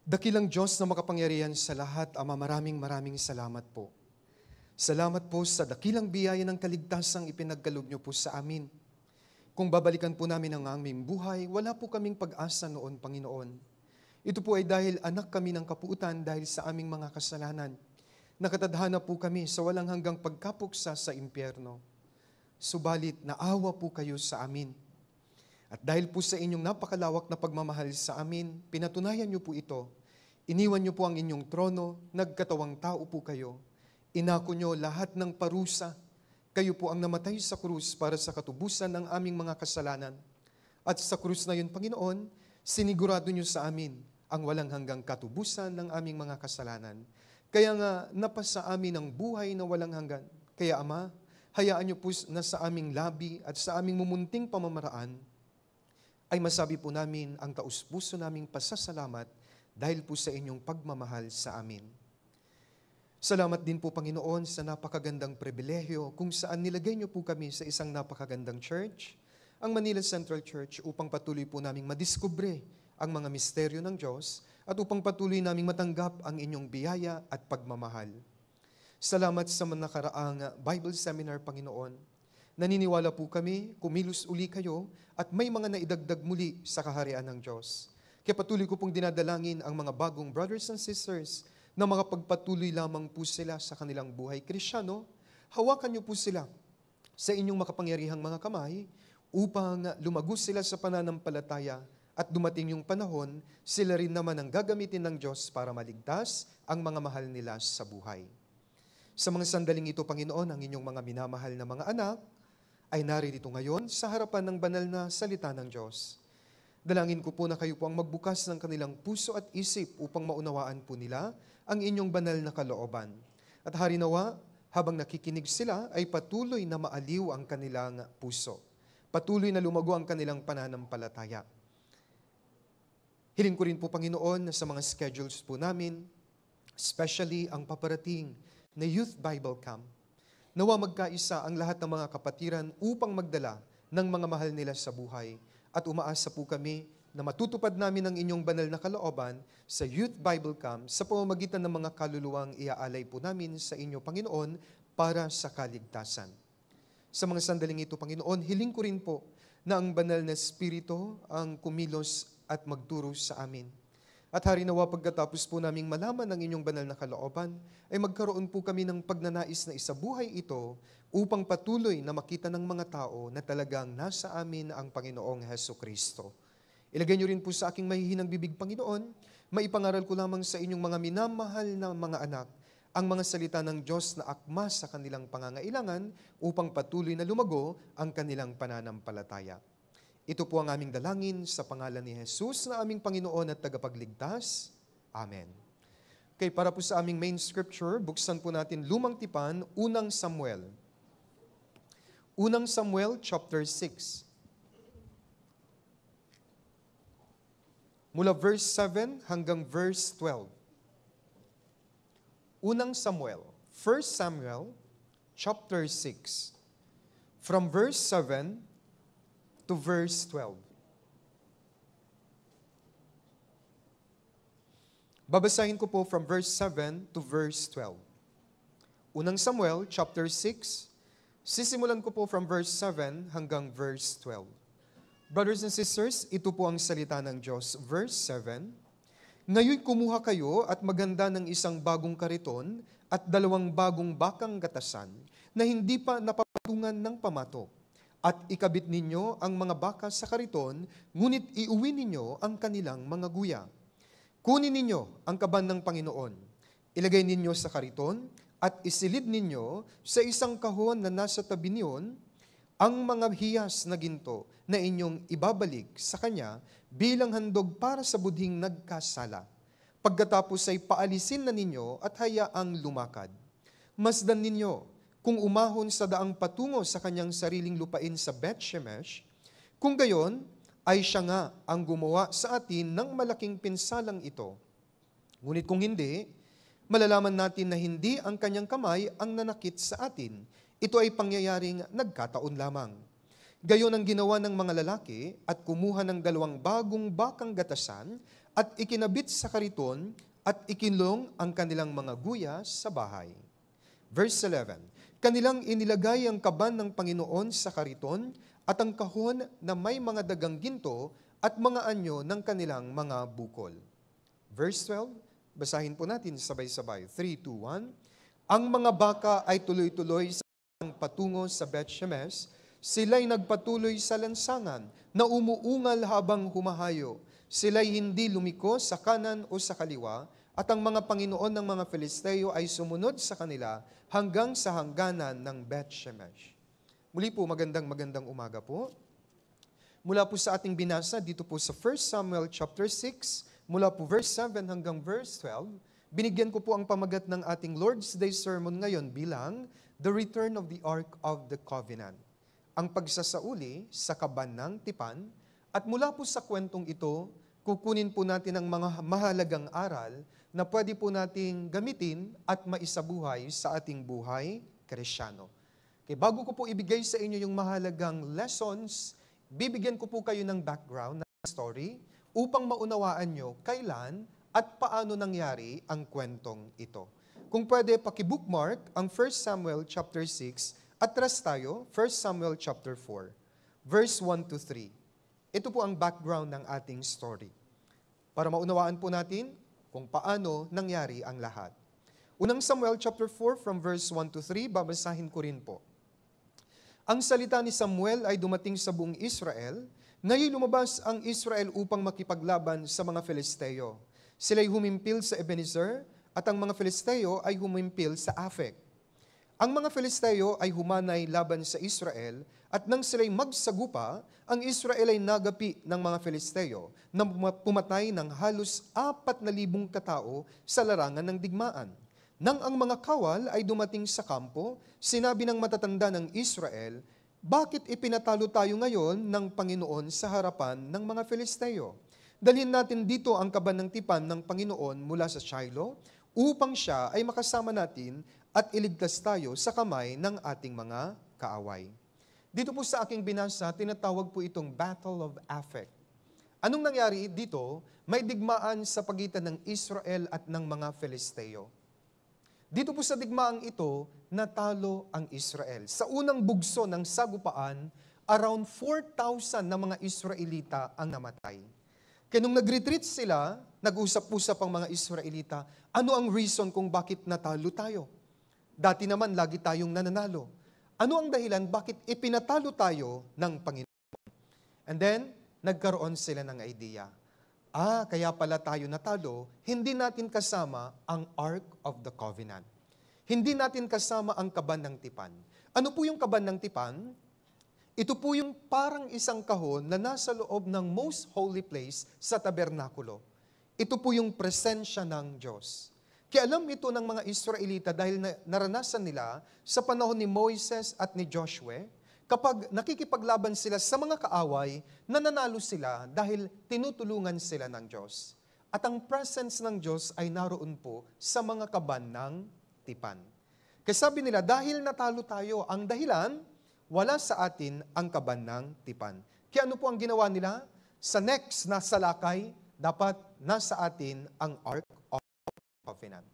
Dakilang Diyos na makapangyarihan sa lahat, Ama, maraming salamat po. Salamat po sa dakilang biyaya ng kaligtasang ipinagkaloob niyo po sa amin. Kung babalikan po namin ang aming buhay, wala po kaming pag-asa noon, Panginoon. Ito po ay dahil anak kami ng kapuutan dahil sa aming mga kasalanan. Nakatadhana po kami sa walang hanggang pagkapuksa sa impyerno. Subalit, naawa po kayo sa amin. At dahil po sa inyong napakalawak na pagmamahal sa amin, pinatunayan niyo po ito. Iniwan niyo po ang inyong trono, nagkatawang tao po kayo. Inako niyo lahat ng parusa. Kayo po ang namatay sa krus para sa katubusan ng aming mga kasalanan. At sa krus na yun, Panginoon, sinigurado niyo sa amin ang walang hanggang katubusan ng aming mga kasalanan. Kaya nga, napasa amin ang buhay na walang hanggan. Kaya Ama, hayaan niyo po na sa aming labi at sa aming mumunting pamamaraan, ay masabi po namin ang taus-puso naming pasasalamat dahil po sa inyong pagmamahal sa amin. Salamat din po, Panginoon, sa napakagandang pribilehyo kung saan nilagay niyo po kami sa isang napakagandang church, ang Manila Central Church, upang patuloy po naming madiskubre ang mga misteryo ng Diyos at upang patuloy naming matanggap ang inyong biyaya at pagmamahal. Salamat sa nakaraang Bible Seminar, Panginoon. Naniniwala po kami, kumilos uli kayo at may mga naidagdag muli sa kaharian ng Diyos. Kaya patuloy ko pong dinadalangin ang mga bagong brothers and sisters na makapagpatuloy lamang po sila sa kanilang buhay Kristiyano. Hawakan niyo po sila sa inyong makapangyarihang mga kamay upang lumago sila sa pananampalataya at dumating yung panahon, sila rin naman ang gagamitin ng Diyos para maligtas ang mga mahal nila sa buhay. Sa mga sandaling ito, Panginoon, ang inyong mga minamahal na mga anak ay naririto ngayon sa harapan ng banal na salita ng Diyos. Dalangin ko po na kayo po ang magbukas ng kanilang puso at isip upang maunawaan po nila ang inyong banal na kalooban. At harinawa, habang nakikinig sila, ay patuloy na maaliw ang kanilang puso. Patuloy na lumago ang kanilang pananampalataya. Hiling ko rin po, Panginoon, na sa mga schedules po namin, especially ang paparating na Youth Bible Camp, nawa magkaisa ang lahat ng mga kapatiran upang magdala ng mga mahal nila sa buhay. At umaasa po kami na matutupad namin ang inyong banal na kalooban sa Youth Bible Camp sa pamamagitan ng mga kaluluwang iaalay po namin sa inyo, Panginoon, para sa kaligtasan. Sa mga sandaling ito, Panginoon, hiling ko rin po na ang banal na Espiritu ang kumilos at magturo sa amin. At harinawa pagkatapos po naming malaman ng inyong banal na kalooban, ay magkaroon po kami ng pagnanais na isabuhay ito upang patuloy na makita ng mga tao na talagang nasa amin ang Panginoong Hesukristo. Ilagay niyo rin po sa aking mahihinang bibig, Panginoon, maipangaral ko lamang sa inyong mga minamahal na mga anak ang mga salita ng Diyos na akma sa kanilang pangangailangan upang patuloy na lumago ang kanilang pananampalataya. Ito po ang aming dalangin sa pangalan ni Jesus na aming Panginoon at Tagapagligtas. Amen. Okay, para po sa aming main scripture, buksan po natin Lumang Tipan, Unang Samuel. Unang Samuel chapter 6. Mula verse 7 hanggang verse 12. Unang Samuel, 1 Samuel chapter 6. From verse 7 to verse 12. Babasahin ko po from verse 7 to verse 12. Unang Samuel, chapter 6, sisimulan ko po from verse 7 hanggang verse 12. Brothers and sisters, ito po ang salita ng Diyos. Verse 7, ngayon kumuha kayo at maganda ng isang bagong kariton at 2 bagong bakang gatasan na hindi pa napapatungan ng pamato. At ikabit ninyo ang mga baka sa kariton, ngunit iuwi ninyo ang kanilang mga guya. Kunin ninyo ang kaban ng Panginoon. Ilagay ninyo sa kariton at isilid ninyo sa isang kahon na nasa tabi niyon ang mga hiyas na ginto na inyong ibabalik sa Kanya bilang handog para sa budhing nagkasala. Pagkatapos ay paalisin na ninyo at hayaang lumakad. Masdan ninyo kung umahon sa daang patungo sa kanyang sariling lupain sa Beth-Shemesh, kung gayon ay siya nga ang gumawa sa atin ng malaking pinsalang ito. Ngunit kung hindi, malalaman natin na hindi ang kanyang kamay ang nanakit sa atin. Ito ay pangyayaring nagkataon lamang. Gayon ang ginawa ng mga lalaki at kumuha ng 2 bagong bakang gatasan at ikinabit sa kariton at ikinlong ang kanilang mga guya sa bahay. Verse 11, kanilang inilagay ang kaban ng Panginoon sa kariton at ang kahon na may mga dagang ginto at mga anyo ng kanilang mga bukol. Verse 12, basahin po natin sabay-sabay. 3, 2, 1. Ang mga baka ay tuloy-tuloy sa patungo sa Beth-Shemesh. Sila'y nagpatuloy sa lansangan na umuungal habang humahayo. Sila'y hindi lumiko sa kanan o sa kaliwa, at ang mga Panginoon ng mga Filisteo ay sumunod sa kanila hanggang sa hangganan ng Beth-Shemesh. Muli po, magandang umaga po. Mula po sa ating binasa dito po sa 1 Samuel chapter 6, mula po verse 7 hanggang verse 12, binigyan ko po ang pamagat ng ating Lord's Day sermon ngayon bilang The Return of the Ark of the Covenant. Ang pagsasauli sa kaban ng tipan, at mula po sa kwentong ito, kukunin po natin ang mga mahalagang aral na pwede po nating gamitin at maisabuhay sa ating buhay Kristyano. Okay, bago ko po ibigay sa inyo yung mahalagang lessons, bibigyan ko po kayo ng background, ng story, upang maunawaan nyo kailan at paano nangyari ang kwentong ito. Kung pwede, paki-bookmark ang 1 Samuel chapter 6, atras tayo, 1 Samuel chapter 4, verse 1 to 3. Ito po ang background ng ating story. Para maunawaan po natin kung paano nangyari ang lahat. Unang Samuel chapter 4 from verse 1 to 3, babasahin ko rin po. Ang salita ni Samuel ay dumating sa buong Israel. Ngayon lumabas ang Israel upang makipaglaban sa mga Filisteo. Sila'y humimpil sa Ebenezer at ang mga Filisteo ay humimpil sa Afek. Ang mga Filisteo ay humanay laban sa Israel at nang sila'y magsagupa, ang Israel ay nagapi ng mga Filisteo na pumatay ng halos 4,000 katao sa larangan ng digmaan. Nang ang mga kawal ay dumating sa kampo, sinabi ng matatanda ng Israel, bakit ipinatalo tayo ngayon ng Panginoon sa harapan ng mga Filisteo? Dalhin natin dito ang kaban ng tipan ng Panginoon mula sa Shiloh upang siya ay makasama natin at iligtas tayo sa kamay ng ating mga kaaway. Dito po sa aking binasa, tinatawag po itong Battle of Afek. Anong nangyari dito? May digmaan sa pagitan ng Israel at ng mga Filisteo. Dito po sa digmaang ito, natalo ang Israel. Sa unang bugso ng sagupaan, around 4,000 na mga Israelita ang namatay. Kaya nung nag-retreat sila, nag-usap-usap ang mga Israelita, ano ang reason kung bakit natalo tayo? Dati naman, lagi tayong nananalo. Ano ang dahilan bakit ipinatalo tayo ng Panginoon? And then, nagkaroon sila ng idea. Kaya pala tayo natalo, hindi natin kasama ang Ark of the Covenant. Hindi natin kasama ang kaban ng tipan. Ano po yung kaban ng tipan? Ito po yung parang isang kahon na nasa loob ng most holy place sa tabernakulo. Ito po yung presensya ng Diyos. Kaya alam ito ng mga Israelita dahil naranasan nila sa panahon ni Moises at ni Joshua, kapag nakikipaglaban sila sa mga kaaway, nananalo sila dahil tinutulungan sila ng Diyos. At ang presence ng Diyos ay naroon po sa mga kaban ng tipan. Kaya sabi nila, dahil natalo tayo, ang dahilan, wala sa atin ang kaban ng tipan. Kaya ano po ang ginawa nila? Sa next na salakay, dapat nasa atin ang Ark of Covenant.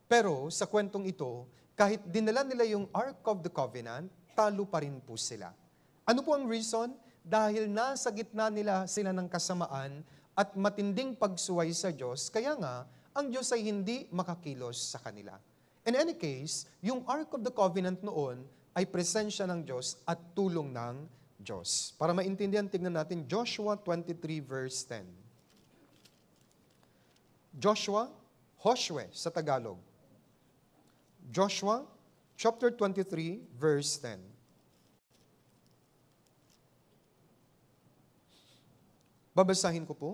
Pero sa kwentong ito, kahit dinala nila yung Ark of the Covenant, talo pa rin po sila. Ano po ang reason? Dahil nasa gitna nila sila ng kasamaan at matinding pagsuway sa Diyos, kaya nga, ang Diyos ay hindi makakilos sa kanila. In any case, yung Ark of the Covenant noon ay presensya ng Diyos at tulong ng Diyos. Para maintindihan, tingnan natin Joshua 23 verse 10. Joshua sa Tagalog. Joshua chapter 23 verse 10. Babasahin ko po.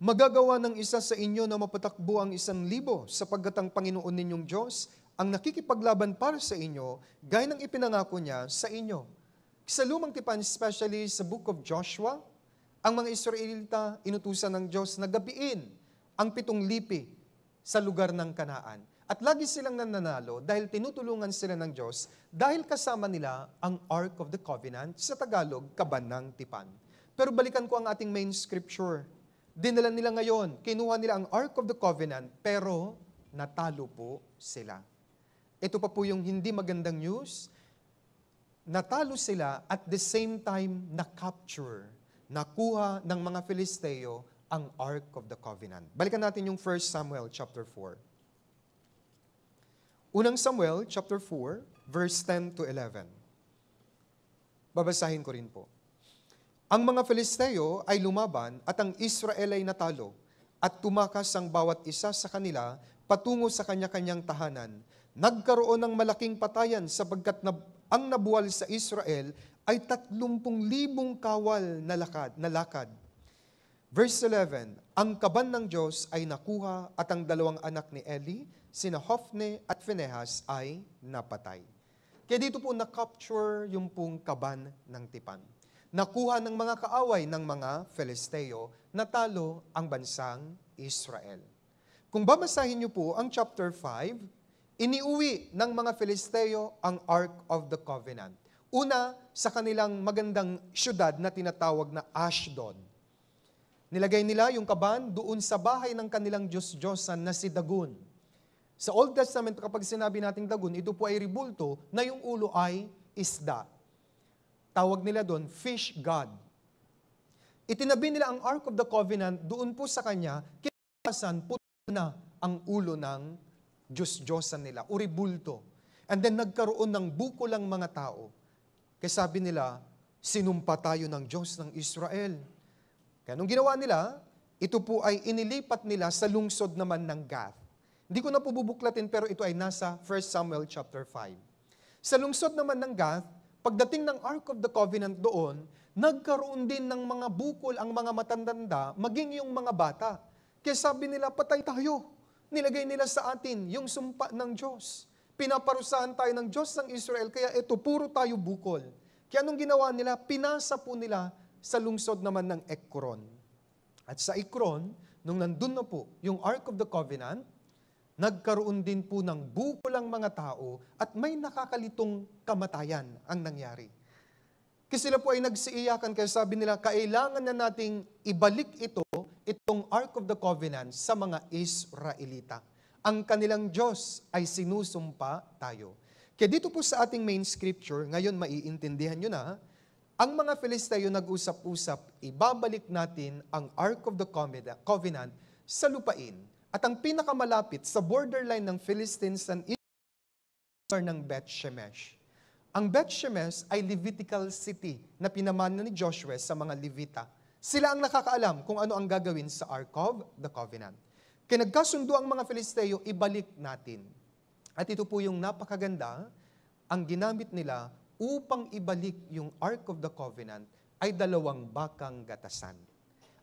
Magagawa ng isa sa inyo na mapatakbo ang 1,000 sapagkat ang Panginoon ninyong Diyos ang nakikipaglaban para sa inyo, gaya ng ipinangako niya sa inyo. Sa lumang tipan, especially sa book of Joshua, ang mga Israelita inutusan ng Diyos na gabiin ang 7 lipi sa lugar ng Kanaan. At lagi silang nananalo dahil tinutulungan sila ng Diyos dahil kasama nila ang Ark of the Covenant, sa Tagalog, kaban ng tipan. Pero balikan ko ang ating main scripture. dinala nila ngayon. Kinuha nila ang Ark of the Covenant, pero natalo po sila. Ito pa po yung hindi magandang news. Natalo sila at the same time na-capture, nakuha ng mga Filisteo ang Ark of the Covenant. Balikan natin yung 1 Samuel chapter 4. Unang Samuel chapter 4, verse 10 to 11. Babasahin ko rin po. Ang mga Filisteo ay lumaban at ang Israel ay natalo at tumakas ang bawat isa sa kanila patungo sa kanya-kanyang tahanan. Nagkaroon ng malaking patayan sapagkat ang nabuwal sa Israel ay 30,000 kawal na lakad. Verse 11, ang kaban ng Diyos ay nakuha at ang dalawang anak ni Eli, sina Hophni at Phinehas ay napatay. Kaya dito po na-capture yung pong kaban ng tipan. Nakuha ng mga kaaway ng mga Filisteo, natalo ang bansang Israel. Kung babasahin niyo po ang chapter 5, iniuwi ng mga Filisteo ang Ark of the Covenant. Una, sa kanilang magandang syudad na tinatawag na Ashdod. Nilagay nila yung kaban doon sa bahay ng kanilang Diyos-Diyosan na si Dagon. Sa Old Testament, kapag sinabi nating Dagon, ito po ay ribulto na yung ulo ay isda. Tawag nila doon, fish god. Itinabi nila ang Ark of the Covenant doon po sa kanya, kinabukasan puto na ang ulo ng Diyos-Diyosan nila, o ribulto. And then nagkaroon ng bukulang mga tao. Kaya sabi nila, sinumpa tayo ng Diyos ng Israel. Kaya nung ginawa nila, ito po ay inilipat nila sa lungsod naman ng Gath. Hindi ko na po bubuklatin, pero ito ay nasa 1 Samuel chapter 5. Sa lungsod naman ng Gath, pagdating ng Ark of the Covenant doon, nagkaroon din ng mga bukol ang mga matandanda, maging yung mga bata. Kaya sabi nila, patay tayo. Nilagay nila sa atin yung sumpa ng Diyos. Pinaparusahan tayo ng Diyos ng Israel, kaya ito, puro tayo bukol. Kaya anong ginawa nila? Pinasa po nila sa lungsod naman ng Ekron. At sa Ekron, nung nandun na po yung Ark of the Covenant, nagkaroon din po ng bukulang mga tao at may nakakalitong kamatayan ang nangyari. Kasi sila po ay nagsiiyakan, kaya sabi nila, kailangan na nating ibalik itong Ark of the Covenant sa mga Israelita. Ang kanilang Diyos ay sinusumpa tayo. Kaya dito po sa ating main scripture, ngayon maiintindihan nyo na, ang mga Filisteo nag-usap-usap, ibabalik natin ang Ark of the Covenant sa lupain. At ang pinakamalapit sa borderline ng Philistines and Israel ng Beth-Shemesh. Ang Beth-Shemesh ay Levitical city na pinamana ni Joshua sa mga Levita. Sila ang nakakaalam kung ano ang gagawin sa Ark of the Covenant. Kaya nagkasundo ang mga Filisteo, ibalik natin. At ito po yung napakaganda, ang ginamit nila upang ibalik yung Ark of the Covenant ay 2 bakang gatasan.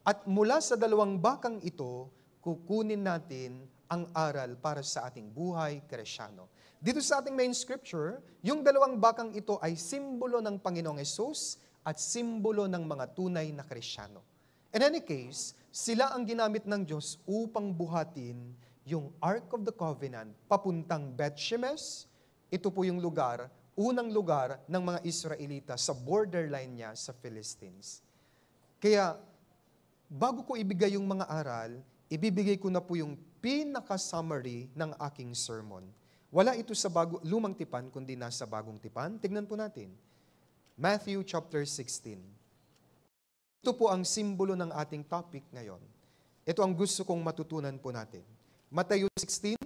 At mula sa 2 bakang ito, kukunin natin ang aral para sa ating buhay Kristyano. Dito sa ating main scripture, yung 2 bakang ito ay simbolo ng Panginoong Hesus at simbolo ng mga tunay na Kristyano. In any case, sila ang ginamit ng Diyos upang buhatin yung Ark of the Covenant papuntang Beth-Shemesh. Ito po yung lugar, unang lugar ng mga Israelita sa borderline niya sa Philistines. Kaya, bago ko ibigay yung mga aral, ibibigay ko na po yung pinaka-summary ng aking sermon. Wala ito sa lumang tipan, kundi nasa bagong tipan. Tignan po natin. Matthew chapter 16. Ito po ang simbolo ng ating topic ngayon. Ito ang gusto kong matutunan po natin. Matthew 16,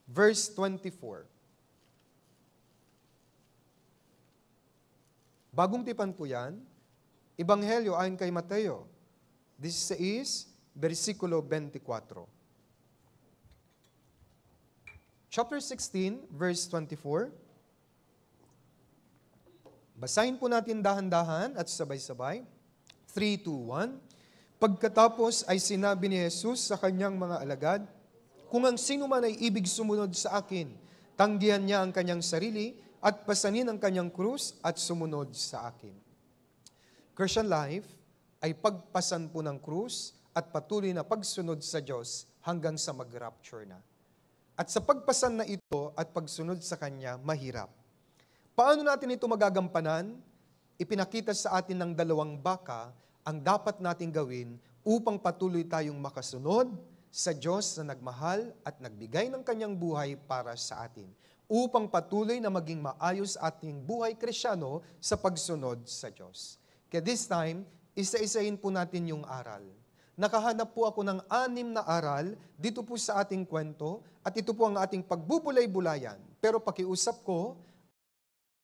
verse 24. Bagong tipan po yan. Ebanghelyo ayon kay Mateo. This is versikulo 24. Chapter 16, verse 24. Basahin po natin dahan-dahan at sabay-sabay. 3, 2, 1. Pagkatapos ay sinabi ni Jesus sa kanyang mga alagad, kung ang sino man ay ibig sumunod sa akin, tanggihan niya ang kanyang sarili at pasanin ang kanyang krus at sumunod sa akin. Christian life ay pagpasan po ng krus at patuloy na pagsunod sa Diyos hanggang sa mag-rapture na. At sa pagpasan na ito at pagsunod sa Kanya, mahirap. Paano natin ito magagampanan? Ipinakita sa atin ng 2 baka ang dapat nating gawin upang patuloy tayong makasunod sa Diyos na nagmahal at nagbigay ng kanyang buhay para sa atin, upang patuloy na maging maayos ating buhay Kristyano sa pagsunod sa Diyos. Kaya this time, isa-isahin po natin yung aral. Nakahanap po ako ng 6 na aral dito po sa ating kwento at ito po ang ating pagbubulay-bulayan. Pero pakiusap ko,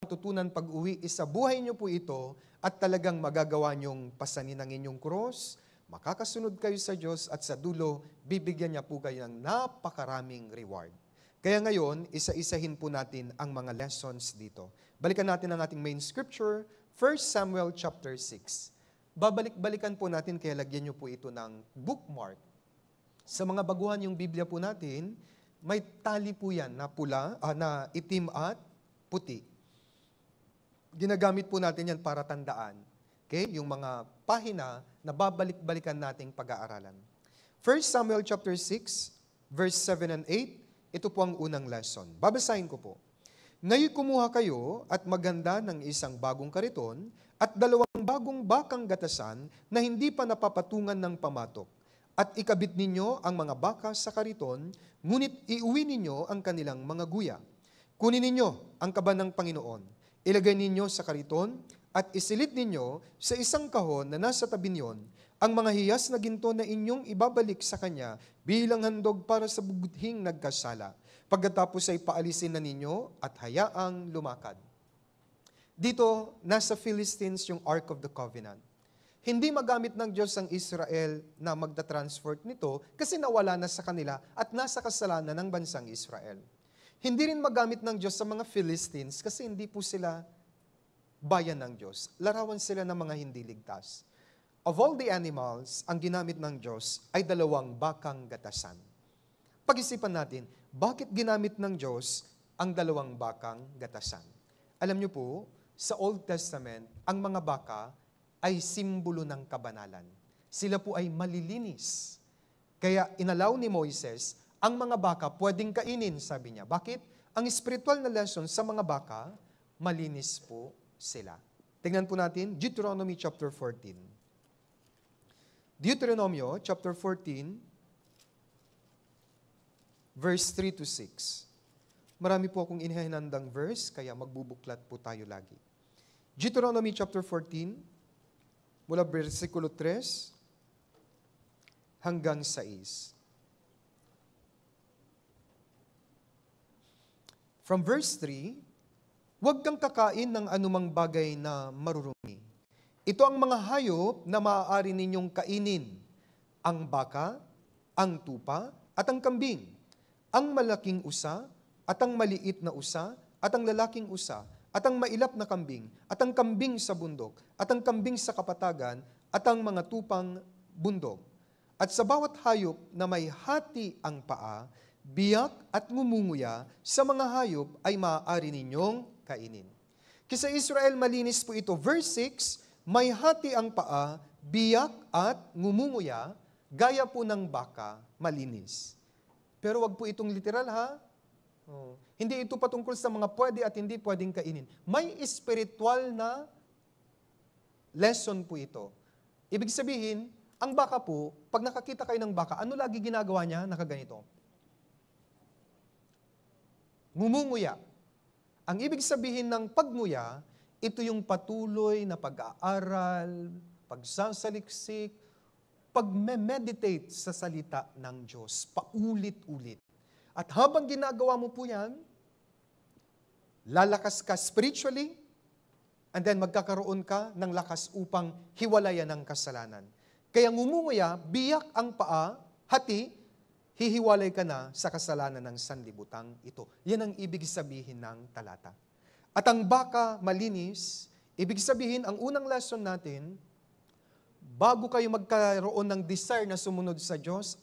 matutunan pag-uwi, isabuhay niyo po ito at talagang magagawa niyong pasanin ang inyong cross, makakasunod kayo sa Diyos at sa dulo, bibigyan niya po kayo ng napakaraming reward. Kaya ngayon, isa-isahin po natin ang mga lessons dito. Balikan natin ang ating main scripture, 1 Samuel chapter 6. Babalik-balikan po natin, kaya lagyan niyo po ito ng bookmark. Sa mga baguhan yung Biblia po natin, may tali po yan na pula, na itim at puti. Ginagamit po natin yan para tandaan. Okay? Yung mga pahina na babalik-balikan nating pag-aaralan. 1 Samuel chapter 6, verse 7 and 8, ito po ang unang lesson. Babasahin ko po. Ngayon kumuha kayo at maganda ng isang bagong kariton at 2 bagong bakang gatasan na hindi pa napapatungan ng pamatok. At ikabit ninyo ang mga baka sa kariton, ngunit iuwi ninyo ang kanilang mga guya. Kunin ninyo ang kaba ng Panginoon, ilagay ninyo sa kariton, at isilit ninyo sa isang kahon na nasa tabi niyon ang mga hiyas na ginto na inyong ibabalik sa Kanya bilang handog para sa bughing nagkasala. Pagkatapos ay paalisin na ninyo at hayaang lumakad. Dito, nasa Philistines yung Ark of the Covenant. Hindi magamit ng Diyos ang Israel na magda-transport nito kasi nawala na sa kanila at nasa kasalanan ng bansang Israel. Hindi rin magamit ng Diyos sa mga Philistines kasi hindi po sila bayan ng Diyos. Larawan sila ng mga hindi ligtas. Of all the animals, ang ginamit ng Diyos ay 2 bakang gatasan. Pag-isipan natin, bakit ginamit ng Diyos ang 2 bakang gatasan? Alam niyo po, sa Old Testament, ang mga baka ay simbolo ng kabanalan. Sila po ay malilinis. Kaya inalaw ni Moises, ang mga baka pwedeng kainin, sabi niya. Bakit? Ang spiritual na lesson sa mga baka, malinis po sila. Tingnan po natin, Deuteronomy chapter 14. Deuteronomio chapter 14, verse 3 to 6. Marami po akong inihinandang verse, kaya magbubuklat po tayo lagi. Deuteronomy chapter 14, mula versikulo 3 hanggang 6. From verse 3, huwag kang kakain ng anumang bagay na marurumi. Ito ang mga hayop na maaari ninyong kainin, ang baka, ang tupa, at ang kambing, ang malaking usa, at ang maliit na usa, at ang lalaking usa, at ang mailap na kambing, at ang kambing sa bundok, at ang kambing sa kapatagan, at ang mga tupang bundok. At sa bawat hayop na may hati ang paa, biyak at ngumunguya, sa mga hayop ay maaari ninyong kainin. Kisa Israel malinis po ito. Verse 6, may hati ang paa, biyak at ngumunguya, gaya po ng baka, malinis. Pero wag po itong literal ha. Hindi ito patungkol sa mga pwede at hindi pwedeng kainin. May spiritual na lesson po ito. Ibig sabihin, ang baka po, pag nakakita kayo ng baka, ano lagi ginagawa niya? Nakaganito. Ngumunguya. Ang ibig sabihin ng pagnguya, ito yung patuloy na pag-aaral, pagsasaliksik, pag-meditate sa salita ng Diyos, paulit-ulit. At habang ginagawa mo po yan, lalakas ka spiritually, and then magkakaroon ka ng lakas upang hiwalayan ang kasalanan. Kaya ngumunguya, biyak ang paa, hati, hihiwalay ka na sa kasalanan ng sanlibutan ito. Yan ang ibig sabihin ng talata. At ang baka malinis, ibig sabihin, ang unang lesson natin, bago kayo magkaroon ng desire na sumunod sa Diyos,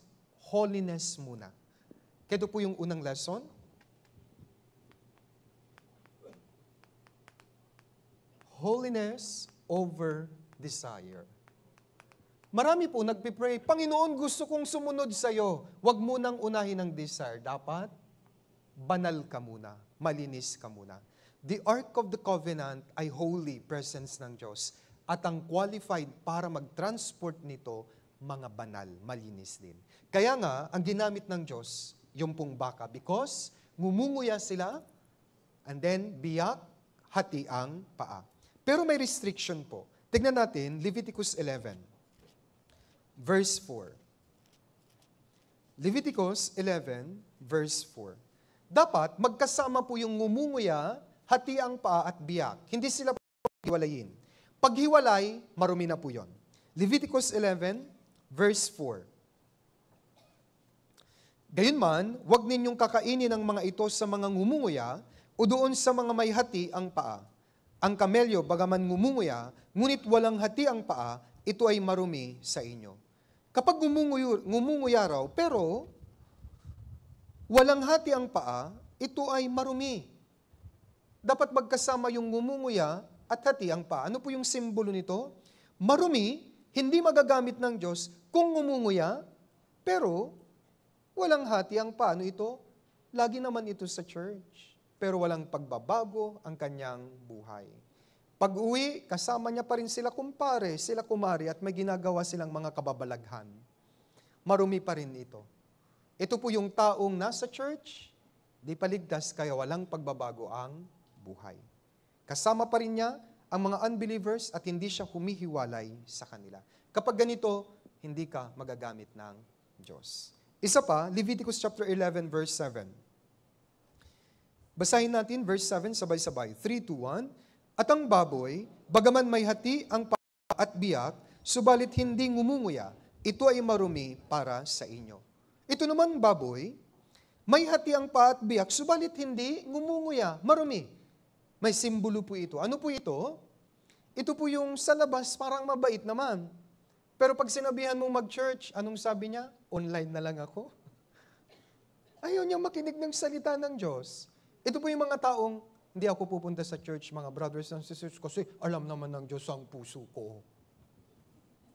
holiness muna. Ito po yung unang lesson. Holiness over desire. Marami po nagpipray, Panginoon, gusto kong sumunod sa iyo. Huwag mo nang unahin ang desire. Dapat, banal ka muna. Malinis ka muna. The Ark of the Covenant ay holy presence ng Diyos. At ang qualified para mag-transport nito, mga banal, malinis din. Kaya nga, ang ginamit ng Diyos, yung pong baka, because ngumunguya sila, and then biyak, hati ang paa. Pero may restriction po. Tignan natin, Leviticus 11, verse 4. Leviticus 11, verse 4. Dapat magkasama po yung ngumunguya, hati ang paa at biyak. Hindi sila paghiwalayin. Paghiwalay, marumi na po yun. Leviticus 11, verse 4. Gayunman, huwag ninyong kakainin ang mga ito sa mga ngumunguya o doon sa mga may hati ang paa. Ang kamelyo, bagaman ngumunguya, ngunit walang hati ang paa, ito ay marumi sa inyo. Kapag ngumunguya raw, pero walang hati ang paa, ito ay marumi. Dapat magkasama yung ngumunguya at hati ang paa. Ano po yung simbolo nito? Marumi, hindi magagamit ng Diyos kung ngumunguya, pero walang hati ang paa. Ano ito? Lagi naman ito sa church. Pero walang pagbabago ang kanyang buhay. Pag-uwi, kasama niya pa rin sila kumpare, sila kumari, at may ginagawa silang mga kababalaghan. Marumi pa rin ito. Ito po yung taong nasa church, di paligtas, kaya walang pagbabago ang buhay. Kasama pa rin niya ang mga unbelievers at hindi siya humihiwalay sa kanila. Kapag ganito, hindi ka magagamit ng Diyos. Isa pa, Leviticus chapter 11, verse 7. Basahin natin verse 7, sabay-sabay. 3, 2, 1. At ang baboy, bagaman may hati ang paa at biyak, subalit hindi ngumunguya, ito ay marumi para sa inyo. Ito naman baboy, may hati ang paa at biyak, subalit hindi ngumunguya, marumi. May simbolo po ito. Ano po ito? Ito po yung sa labas, parang mabait naman. Pero pag sinabihan mong mag-church, anong sabi niya? Online na lang ako. Ayaw niya makinig ng salita ng Diyos. Ito po yung mga taong, hindi ako pupunta sa church, mga brothers and sisters, kasi alam naman ng Diyos ang puso ko.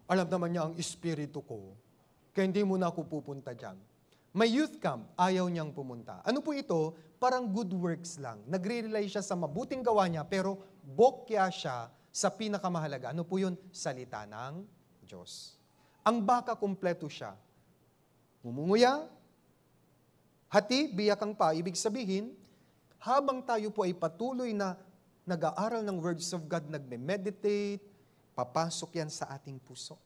Alam naman niya ang espiritu ko. Kaya hindi mo na ako pupunta dyan. May youth camp, ayaw niyang pumunta. Ano po ito? Parang good works lang. Nagre-rely siya sa mabuting gawa niya, pero bokya siya sa pinakamahalaga. Ano po yun? Salita ng Diyos. Ang baka kumpleto siya. Ngumunguya, hati, biyak ang paa. Ibig sabihin, habang tayo po ay patuloy na nag-aaral ng words of God, nagme-meditate, papasok yan sa ating puso.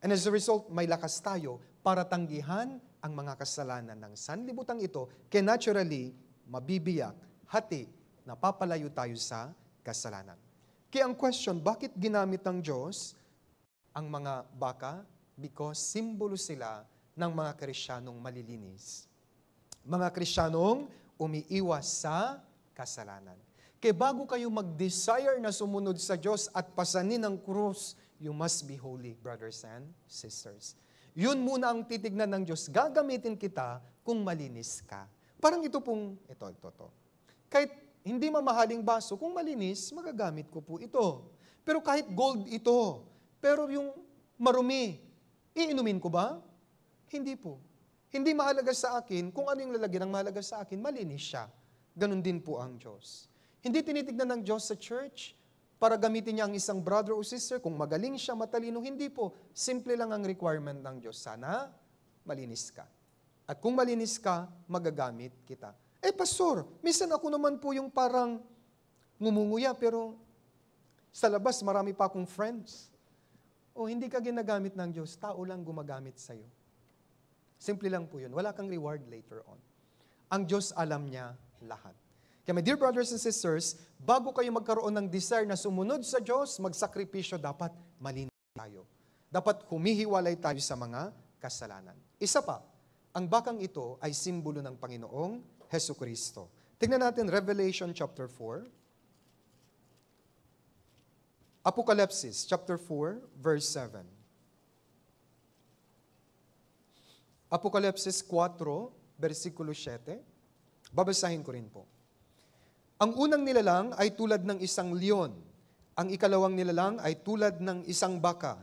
And as a result, may lakas tayo para tanggihan ang mga kasalanan ng sanlibutan ito, kaya naturally, mabibiyak, hati, napapalayo tayo sa kasalanan. Kaya ang question, bakit ginamit ng Diyos ang mga baka? Because simbolo sila ng mga Kristiyanong malilinis. Mga Kristiyanong umiiwas sa kasalanan. Kaya bago kayo mag-desire na sumunod sa Diyos at pasanin ang krus, you must be holy, brothers and sisters. Yun muna ang titignan ng Diyos. Gagamitin kita kung malinis ka. Parang ito. Kahit hindi mamahaling baso, kung malinis, magagamit ko po ito. Pero kahit gold ito, pero yung marumi, iinumin ko ba? Hindi po. Hindi mahalaga sa akin, kung ano yung lalagyan ng mahalaga sa akin, malinis siya. Ganon din po ang Diyos. Hindi tinitignan ng Diyos sa church para gamitin niya ang isang brother o sister, kung magaling siya, matalino, hindi po. Simple lang ang requirement ng Diyos. Sana, malinis ka. At kung malinis ka, magagamit kita. Pastor, minsan ako naman po yung parang ngumunguya, pero sa labas, marami pa akong friends. O hindi ka ginagamit ng Diyos, tao lang gumagamit sa'yo. Simple lang po yun. Wala kang reward later on. Ang Diyos alam niya lahat. Kaya my dear brothers and sisters, bago kayo magkaroon ng desire na sumunod sa Diyos, magsakripisyo, dapat malinis tayo. Dapat humihiwalay tayo sa mga kasalanan. Isa pa, ang bakang ito ay simbolo ng Panginoong Hesukristo. Tingnan natin Revelation chapter 4. Apocalypse chapter 4, verse 7. Apocalypse 4, versikulo 7. Babasahin ko rin po. Ang unang nilalang ay tulad ng isang leon. Ang ikalawang nilalang ay tulad ng isang baka.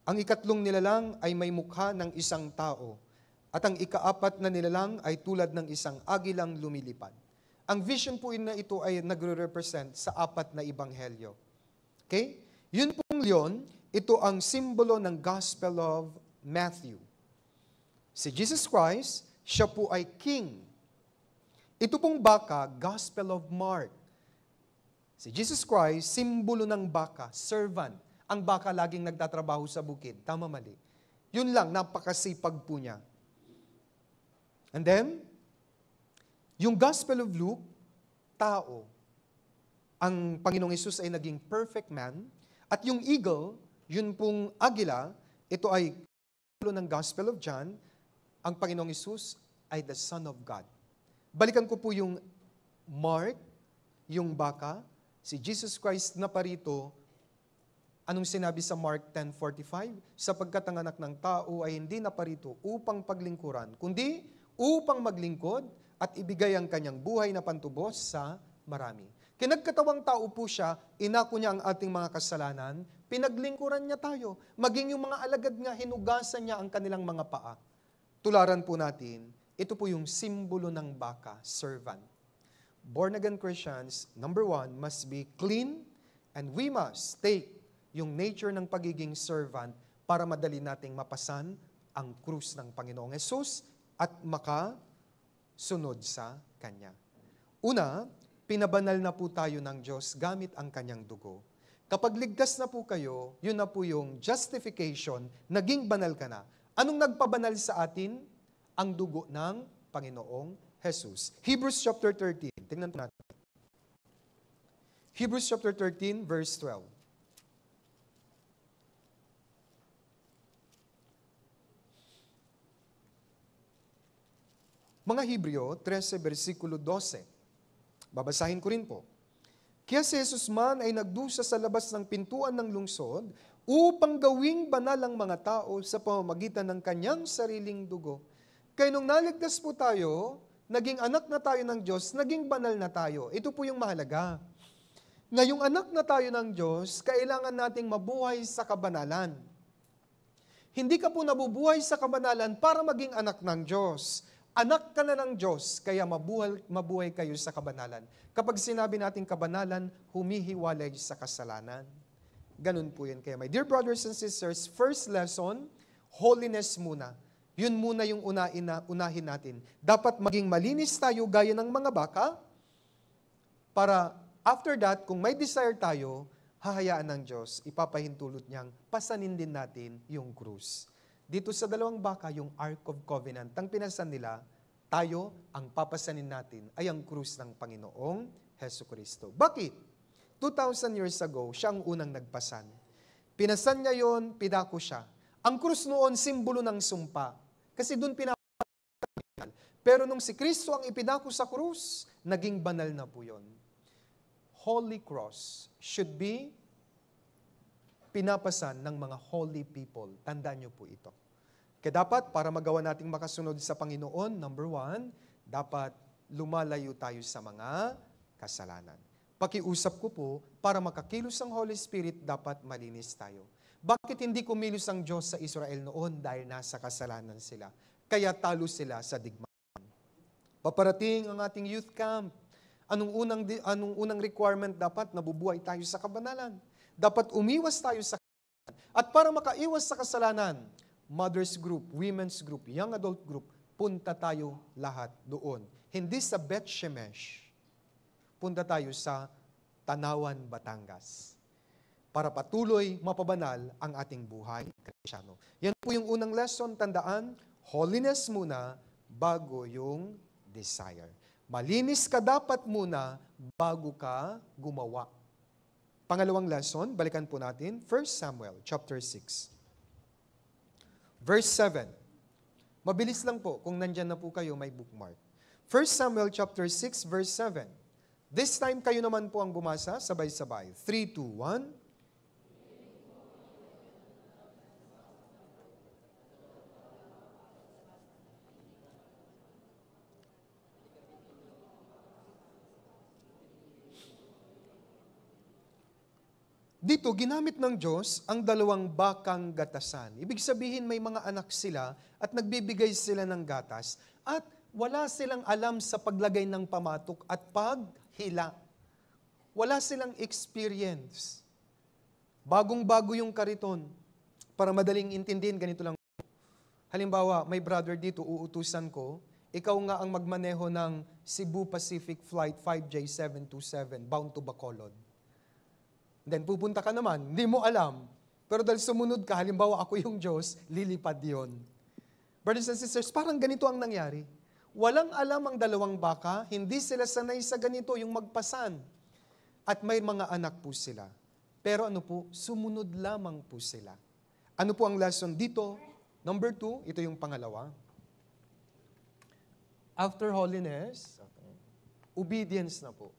Ang ikatlong nilalang ay may mukha ng isang tao. At ang ikaapat na nilalang ay tulad ng isang agilang lumilipad. Ang vision po na ito ay nagre-represent sa apat na ebanghelyo. Okay? Yun pong leon, ito ang simbolo ng gospel of Matthew. Si Jesus Christ, siya po ay king. Ito pong baka, Gospel of Mark. Si Jesus Christ, simbolo ng baka, servant. Ang baka laging nagtatrabaho sa bukid. Tama, mali. Yun lang, napakasipag po niya. And then, yung Gospel of Luke, tao. Ang Panginoong Hesus ay naging perfect man. At yung eagle, yun pong agila, ito ay ng Gospel of John, ang Panginoong Hesus ay the Son of God. Balikan ko po yung Mark, yung baka, si Jesus Christ na parito, anong sinabi sa Mark 10:45? Sapagkat ang anak ng tao ay hindi naparito upang paglingkuran, kundi upang maglingkod at ibigay ang kanyang buhay na pantubos sa marami. Kinagkatawang tao po siya, inako niya ang ating mga kasalanan, pinaglingkuran niya tayo. Maging yung mga alagad nga, hinugasan niya ang kanilang mga paa. Tularan po natin, ito po yung simbolo ng baka, servant. Born-again Christians, number 1, must be clean and we must take yung nature ng pagiging servant para madali nating mapasan ang krus ng Panginoong Hesus at makasunod sa Kanya. Una, pinabanal na po tayo ng Diyos gamit ang Kanyang dugo. Kapag ligtas na po kayo, yun na po yung justification, naging banal ka na. Anong nagpabanal sa atin? Ang dugo ng Panginoong Jesus. Hebrews chapter 13. Tingnan po natin. Hebrews chapter 13, verse 12. Mga Hebreo 13, versikulo 12. Babasahin ko rin po. Kaya si Jesus man ay nagdusa sa labas ng pintuan ng lungsod upang gawing banal ang mga tao sa pamamagitan ng kanyang sariling dugo. Kaya nung naligtas po tayo, naging anak na tayo ng Diyos, naging banal na tayo. Ito po yung mahalaga. Ngayong anak na tayo ng Diyos, kailangan nating mabuhay sa kabanalan. Hindi ka po nabubuhay sa kabanalan para maging anak ng Diyos. Anak ka na ng Diyos, kaya mabuhay kayo sa kabanalan. Kapag sinabi natin kabanalan, humihiwalay sa kasalanan. Ganun po yun. Kaya my dear brothers and sisters, first lesson, holiness muna. Yun muna yung unahin natin. Dapat maging malinis tayo gaya ng mga baka, para after that, kung may desire tayo, hahayaan ng Diyos, ipapahintulot niyang pasanin din natin yung krus. Dito sa dalawang baka, yung Ark of Covenant, ang pinasan nila, tayo, ang papasanin natin ay ang krus ng Panginoong Hesukristo. Bakit? 2,000 years ago, siya ang unang nagpasan. Pinasan niya yon, pinako siya. Ang krus noon, simbolo ng sumpa. Kasi doon pinapakita. Pero nung si Kristo ang ipinako sa krus, naging banal na po yun. Holy cross should be pinapasan ng mga holy people. Tandaan niyo po ito. Kaya dapat, para magawa nating makasunod sa Panginoon, number 1, dapat lumalayo tayo sa mga kasalanan. Pakiusap ko po, para makakilos ang Holy Spirit, dapat malinis tayo. Bakit hindi kumilos ang Diyos sa Israel noon? Dahil nasa kasalanan sila. Kaya talo sila sa digmaan. Paparating ang ating youth camp. Anong unang requirement dapat? Nabubuhay tayo sa kabanalan. Dapat umiwas tayo sa kasalanan. At para makaiwas sa kasalanan, mothers group, women's group, young adult group, punta tayo lahat doon. Hindi sa Beth Shemesh. Punta tayo sa Tanawan, Batangas. Para patuloy mapabanal ang ating buhay Kristiyano. Yan po yung unang lesson, tandaan, holiness muna bago yung desire. Malinis ka dapat muna bago ka gumawa. Pangalawang lesson, balikan po natin, 1 Samuel chapter 6. Verse 7. Mabilis lang po, kung nandyan na po kayo, may bookmark. 1 Samuel chapter 6, verse 7. This time, kayo naman po ang bumasa, sabay-sabay. 3, 2, 1. Dito, ginamit ng Diyos ang dalawang bakang gatasan. Ibig sabihin, may mga anak sila at nagbibigay sila ng gatas at wala silang alam sa paglagay ng pamatok at paghila. Wala silang experience. Bagong-bago yung kariton. Para madaling intindihin, ganito lang. Halimbawa, may brother dito, uutusan ko, ikaw nga ang magmaneho ng Cebu Pacific Flight 5J727 bound to Bacolod. Then pupunta ka naman, hindi mo alam. Pero dahil sumunod ka, halimbawa ako yung Diyos, lilipad yon. Brothers and sisters, parang ganito ang nangyari. Walang alam ang dalawang baka, hindi sila sanay sa ganito, yung magpasan. At may mga anak po sila. Pero ano po, sumunod lamang po sila. Ano po ang lesson dito? Number 2, ito yung pangalawa. After holiness, obedience na po.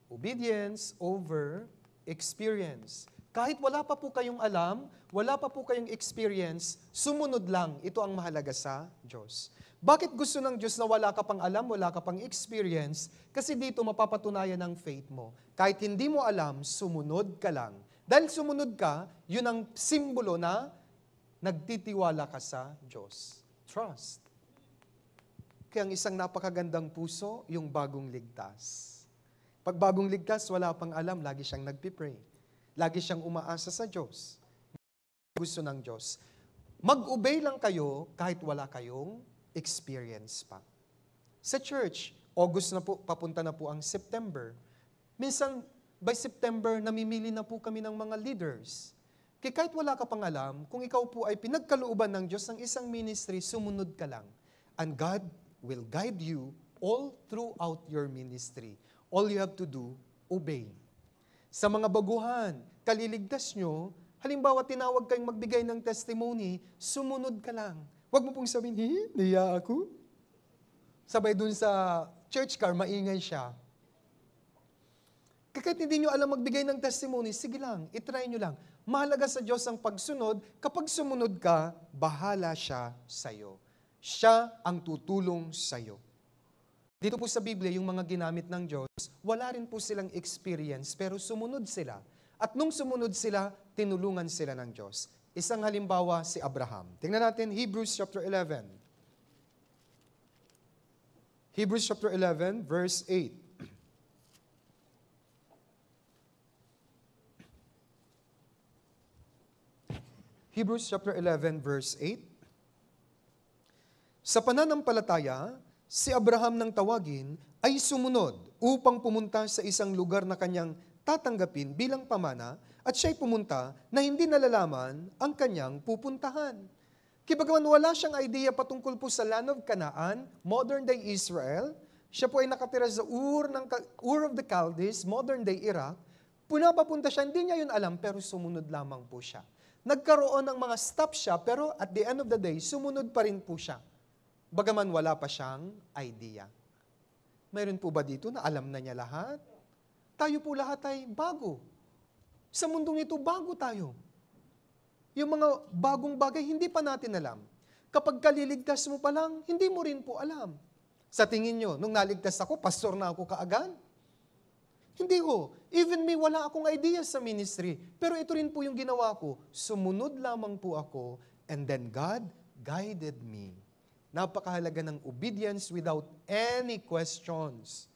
Obedience over experience. Kahit wala pa po kayong alam, wala pa po kayong experience, sumunod lang. Ito ang mahalaga sa Diyos. Bakit gusto ng Diyos na wala ka pang alam, wala ka pang experience? Kasi dito mapapatunayan ang faith mo. Kahit hindi mo alam, sumunod ka lang. Dahil sumunod ka, yun ang simbolo na nagtitiwala ka sa Diyos. Trust. Kaya ang isang napakagandang puso, yung bagong ligtas. Pag bagong ligtas, wala pang alam, lagi siyang nagpipray. Lagi siyang umaasa sa Diyos. Gusto ng Diyos. Mag-obey lang kayo kahit wala kayong experience pa. Sa church, August na po, papunta na po ang September. Minsan, by September, namimili na po kami ng mga leaders. Kaya kahit wala ka pang alam, kung ikaw po ay pinagkalooban ng Diyos ng isang ministry, sumunod ka lang. And God will guide you all throughout your ministry. All you have to do, obey. Sa mga baguhan, kaliligtas nyo, halimbawa tinawag kayong magbigay ng testimony, sumunod ka lang. Huwag mo pong sabihin, niya ako. Sabay dun sa church car, maingay siya. Kahit hindi nyo alam magbigay ng testimony, sige lang, itry nyo lang. Mahalaga sa Diyos ang pagsunod. Kapag sumunod ka, bahala siya sa'yo. Siya ang tutulong sa'yo. Dito po sa Biblia, yung mga ginamit ng Diyos, wala rin po silang experience, pero sumunod sila. At nung sumunod sila, tinulungan sila ng Diyos. Isang halimbawa, si Abraham. Tingnan natin, Hebrews chapter 11. Hebrews chapter 11, verse 8. Hebrews chapter 11, verse 8. Sa pananampalataya, si Abraham nang tawagin ay sumunod upang pumunta sa isang lugar na kanyang tatanggapin bilang pamana at siya'y pumunta na hindi nalalaman ang kanyang pupuntahan. Kibagaman wala siyang idea patungkol po sa land of Canaan, modern-day Israel. Siya po ay nakatira sa Ur of the Chaldees, modern-day Iraq. Punapapunta siya, hindi niya yun alam, pero sumunod lamang po siya. Nagkaroon ng mga stop siya, pero at the end of the day, sumunod pa rin po siya. Bagaman wala pa siyang idea. Mayroon po ba dito na alam na niya lahat? Tayo po lahat ay bago. Sa mundong ito, bago tayo. Yung mga bagong bagay, hindi pa natin alam. Kapag kaliligtas mo pa lang, hindi mo rin po alam. Sa tingin nyo, nung naligtas ako, pastor na ako kaagad? Hindi ho. Even me, wala akong idea sa ministry. Pero ito rin po yung ginawa ko. Sumunod lamang po ako, and then God guided me. Napakahalaga ng obedience without any questions.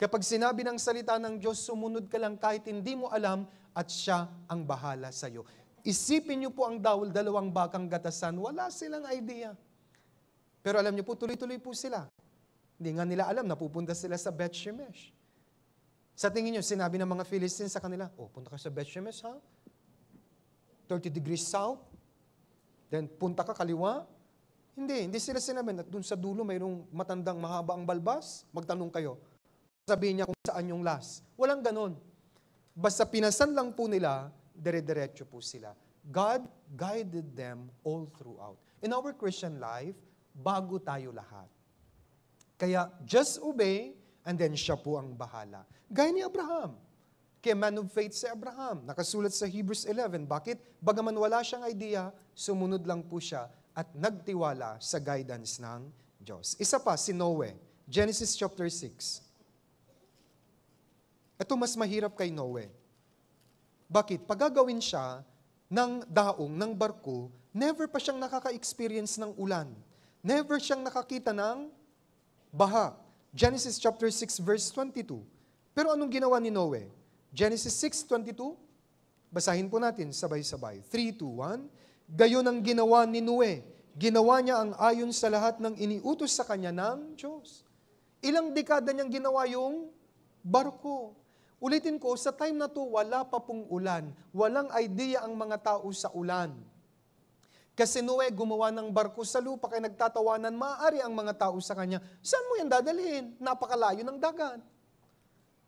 Kapag sinabi ng salita ng Diyos, sumunod ka lang kahit hindi mo alam at siya ang bahala sa iyo. Isipin niyo po ang dalawang bakang gatasan, wala silang idea. Pero alam niyo po, tuloy-tuloy po sila. Hindi nga nila alam, napupunta sila sa Beth-Shemesh. Sa tingin niyo, sinabi ng mga Philistines sa kanila, punta ka sa Beth-Shemesh, ha? 30 degrees south, then punta ka kaliwa. Hindi sila sinabi. At dun sa dulo, mayroong matandang mahaba ang balbas. Magtanong kayo. Sabihin niya kung saan yung last. Walang ganon. Basta pinasan lang po nila, dire-diretso po sila. God guided them all throughout. In our Christian life, bago tayo lahat. Kaya, just obey, and then siya po ang bahala. Gaya ni Abraham. Kaya man of faith si Abraham. Nakasulat sa Hebrews 11. Bakit? Bagaman wala siyang idea, sumunod lang po siya at nagtiwala sa guidance ng Diyos. Isa pa, si Noe. Genesis chapter 6. Ito mas mahirap kay Noe. Bakit? Pagagawin siya ng daong, ng barko, never pa siyang nakaka-experience ng ulan. Never siyang nakakita ng baha. Genesis chapter 6 verse 22. Pero anong ginawa ni Noe? Genesis 6:22. Basahin po natin sabay-sabay. 3, 2, 1. Gayon ang ginawa ni Noe. Ginawa niya ang ayon sa lahat ng iniutos sa kanya ng Diyos. Ilang dekada niyang ginawa yung barko. Ulitin ko, sa time na to, wala pa pong ulan. Walang idea ang mga tao sa ulan. Kasi Noe gumawa ng barko sa lupa, kaya nagtatawanan, maaari ang mga tao sa kanya, saan mo yan dadalhin? Napakalayo ng dagat.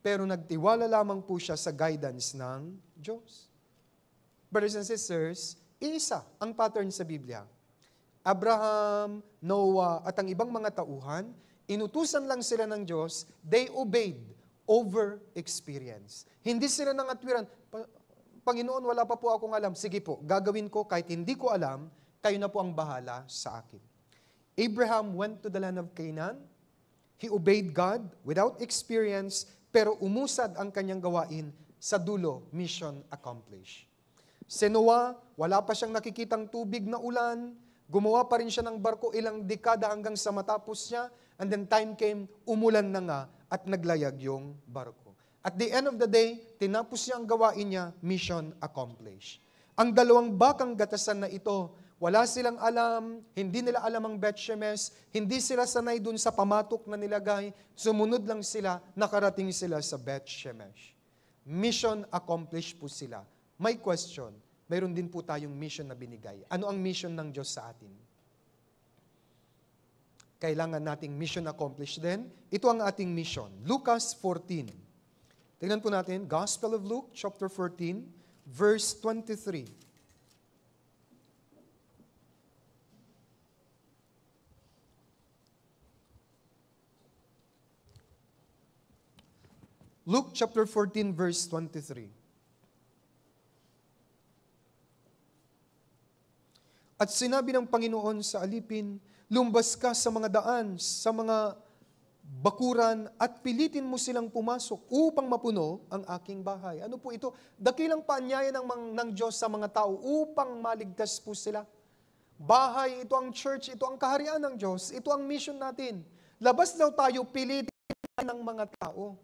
Pero nagtiwala lamang po siya sa guidance ng Diyos. Brothers and sisters, iisa ang pattern sa Biblia. Abraham, Noah, at ang ibang mga tauhan, inutusan lang sila ng Diyos, they obeyed over experience. Hindi sila nangatwiran, Panginoon, wala pa po akong alam. Sige po, gagawin ko kahit hindi ko alam, kayo na po ang bahala sa akin. Abraham went to the land of Canaan. He obeyed God without experience, pero umusad ang kanyang gawain sa dulo, mission accomplished. Si Noah, wala pa siyang nakikitang tubig na ulan, gumawa pa rin siya ng barko ilang dekada hanggang sa matapos niya, and then time came, umulan na nga at naglayag yung barko. At the end of the day, tinapos niya ang gawain niya, mission accomplished. Ang dalawang bakang gatasan na ito, wala silang alam, hindi nila alam ang Bet Shemesh, hindi sila sanay dun sa pamatok na nilagay, sumunod lang sila, nakarating sila sa Bet Shemesh. Mission accomplished po sila. May question, mayroon din po tayong mission na binigay. Ano ang mission ng Diyos sa atin? Kailangan nating mission accomplished din. Ito ang ating mission. Lucas 14. Tingnan po natin, Gospel of Luke, chapter 14, verse 23. Luke chapter 14, verse 23. At sinabi ng Panginoon sa alipin, lumbas ka sa mga daan, sa mga bakuran, at pilitin mo silang pumasok upang mapuno ang aking bahay. Ano po ito? Dakilang paanyaya ng Diyos sa mga tao upang maligtas po sila. Bahay, ito ang church, ito ang kaharian ng Diyos, ito ang mission natin. Labas daw tayo, pilitin ng mga tao.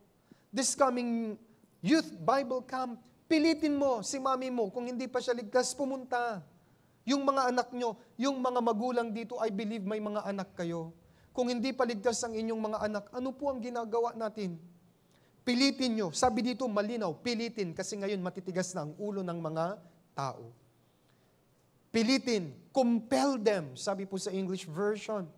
This coming youth Bible camp, pilitin mo si mami mo, kung hindi pa siya ligtas, pumunta. Yung mga anak nyo, yung mga magulang dito, I believe may mga anak kayo. Kung hindi paligtas ang inyong mga anak, ano po ang ginagawa natin? Pilitin nyo. Sabi dito, malinaw, pilitin. Kasi ngayon matitigas na ang ulo ng mga tao. Pilitin. Compel them. Sabi po sa English version.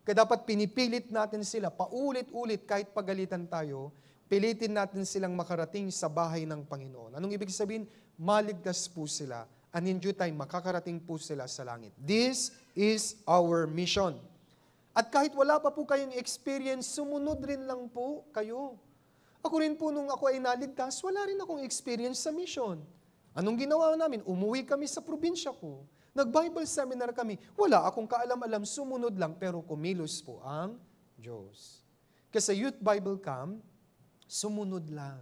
Kaya dapat pinipilit natin sila, paulit-ulit, kahit pagalitan tayo, pilitin natin silang makarating sa bahay ng Panginoon. Anong ibig sabihin? Maligtas po sila. And in due time, makakarating po sila sa langit. This is our mission. At kahit wala pa po kayong experience, sumunod rin lang po kayo. Ako rin po nung ako ay naligtas, wala rin akong experience sa mission. Anong ginawa namin? Umuwi kami sa probinsya ko. Nag-Bible seminar kami. Wala akong kaalam-alam, sumunod lang, pero kumilos po ang Diyos. Kasi Youth Bible Camp, sumunod lang.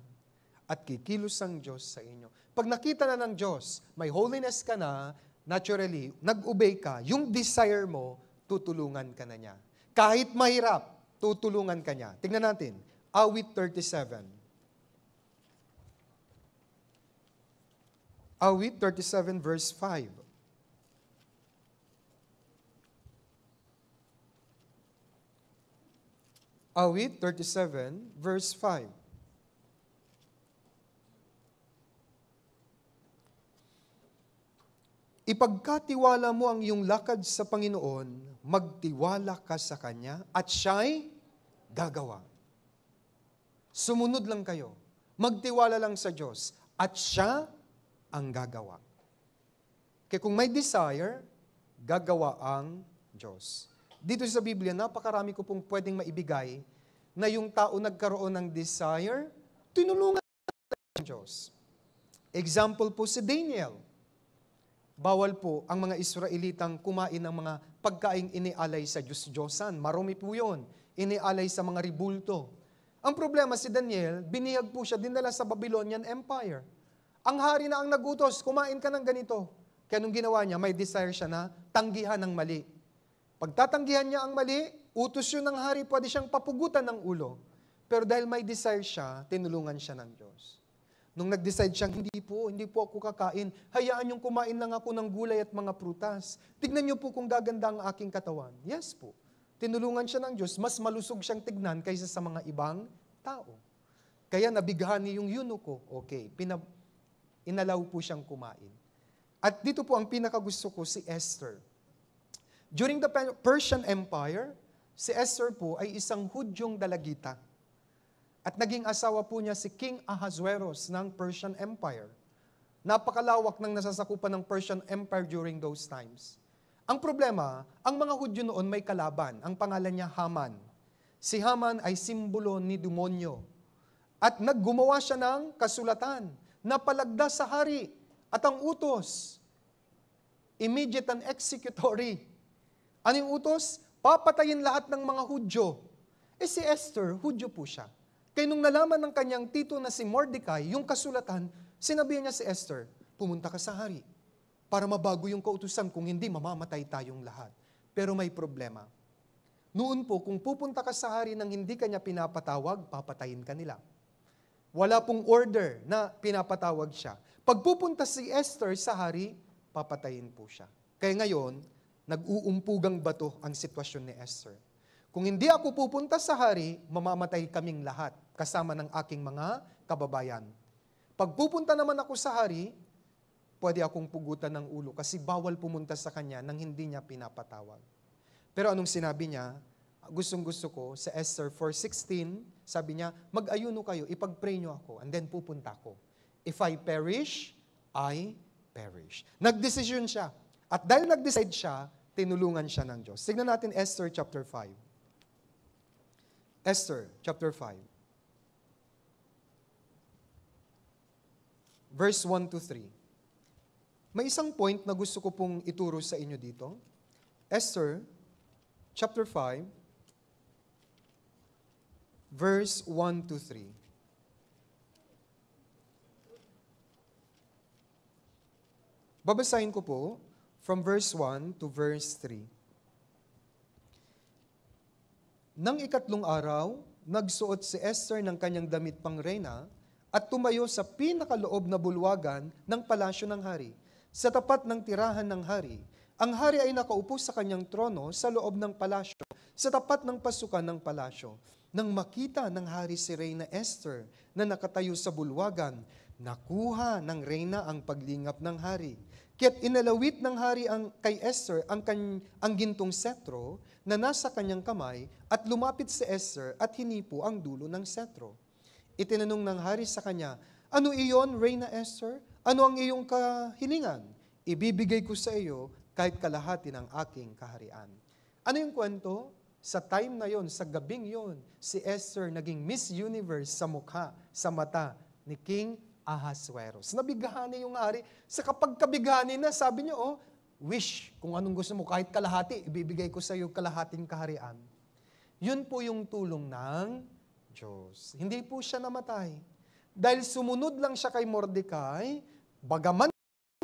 At kikilos ang Diyos sa inyo. Pag nakita na ng Diyos, may holiness ka na, naturally, nag-obey ka, yung desire mo, tutulungan ka na niya. Kahit mahirap, tutulungan ka niya. Tingnan natin, Awit 37. Awit 37 verse 5. Awit 37 verse 5. Ipagkatiwala mo ang iyong lakad sa Panginoon, magtiwala ka sa Kanya, at siya'y gagawa. Sumunod lang kayo. Magtiwala lang sa Diyos, at siya ang gagawa. Kaya kung may desire, gagawa ang Diyos. Dito sa Biblia, napakarami ko pong pwedeng maibigay na yung tao nagkaroon ng desire, tinulungan ng Diyos. Example po si Daniel. Bawal po ang mga Israelitang kumain ng mga pagkaing inialay sa Diyos-Diyosan. Marami po yun. Inialay sa mga ribulto. Ang problema si Daniel, binihag po siya, dinala sa Babylonian Empire. Ang hari na ang nagutos, kumain ka ng ganito. Kaya nung ginawa niya, may desire siya na tanggihan ng mali. Pagtatanggihan niya ang mali, utos yun ng hari, pwede siyang papugutan ng ulo. Pero dahil may desire siya, tinulungan siya ng Diyos. Nung nag-decide siyang, hindi po ako kakain. Hayaan niyong kumain lang ako ng gulay at mga prutas. Tignan niyo po kung gaganda ang aking katawan. Yes po. Tinulungan siya ng Diyos, mas malusog siyang tignan kaysa sa mga ibang tao. Kaya nabighani yung eunuko. Okay, inalaw po siyang kumain. At dito po ang pinakagusto ko, si Esther. During the Persian Empire, si Esther po ay isang Hudyong dalagita. At naging asawa po niya si King Ahasuerus ng Persian Empire. Napakalawak ng nasasakupan ng Persian Empire during those times. Ang problema, ang mga Hudyo noon may kalaban. Ang pangalan niya Haman. Si Haman ay simbolo ni demonyo. At naggumawa siya ng kasulatan na palagda sa hari. At ang utos, immediate and executory. Ano yung utos? Papatayin lahat ng mga Hudyo. Si Esther, Hudyo po siya. Kaya nung nalaman ng kanyang tito na si Mordecai, yung kasulatan, sinabihan niya si Esther, pumunta ka sa hari para mabago yung kautusan, kung hindi, mamamatay tayong lahat. Pero may problema. Noon po, kung pupunta ka sa hari nang hindi kanya pinapatawag, papatayin ka nila. Wala pong order na pinapatawag siya. Pag pupunta si Esther sa hari, papatayin po siya. Kaya ngayon, nag-uumpugang bato ang sitwasyon ni Esther. Kung hindi ako pupunta sa hari, mamamatay kaming lahat, kasama ng aking mga kababayan. Pag pupunta naman ako sa hari, pwede akong pugutan ng ulo kasi bawal pumunta sa kanya nang hindi niya pinapatawag. Pero anong sinabi niya? Gustong-gusto ko, sa Esther 4:16, sabi niya, mag-ayuno kayo, ipag-pray niyo ako, and then pupunta ako. If I perish, I perish. Nagdesisyon siya. At dahil nag-decide siya, tinulungan siya ng Diyos. Tignan natin Esther chapter 5. Esther, chapter 5. Verse 1 to 3. May isang point na gusto ko pong ituro sa inyo dito. Esther, chapter 5, verse 1 to 3. Babasahin ko po from verse 1 to verse 3. Nang ikatlong araw, nagsuot si Esther ng kanyang damit pang reyna at tumayo sa pinakaloob na bulwagan ng palasyo ng hari. Sa tapat ng tirahan ng hari, ang hari ay nakaupo sa kanyang trono sa loob ng palasyo, sa tapat ng pasukan ng palasyo. Nang makita ng hari si Reyna Esther na nakatayo sa bulwagan, nakuha ng reyna ang paglingap ng hari. Kaya't inalawit ng hari kay Esther ang gintong setro na nasa kanyang kamay at lumapit si Esther at hinipo ang dulo ng setro. Itinanong ng hari sa kanya, ano iyon, Reyna Esther? Ano ang iyong kahilingan? Ibibigay ko sa iyo kahit kalahati ng aking kaharian. Ano yung kwento? Sa time na yon, sa gabing yon, si Esther naging Miss Universe sa mukha, sa mata ni King Ahasuerus. Nabighani yung hari. Sa kapag kabighani na, sabi niya, wish, kung anong gusto mo, kahit kalahati, ibibigay ko sa iyo kalahating kaharian. Yun po yung tulong ng Diyos. Hindi po siya namatay. Dahil sumunod lang siya kay Mordecai, bagaman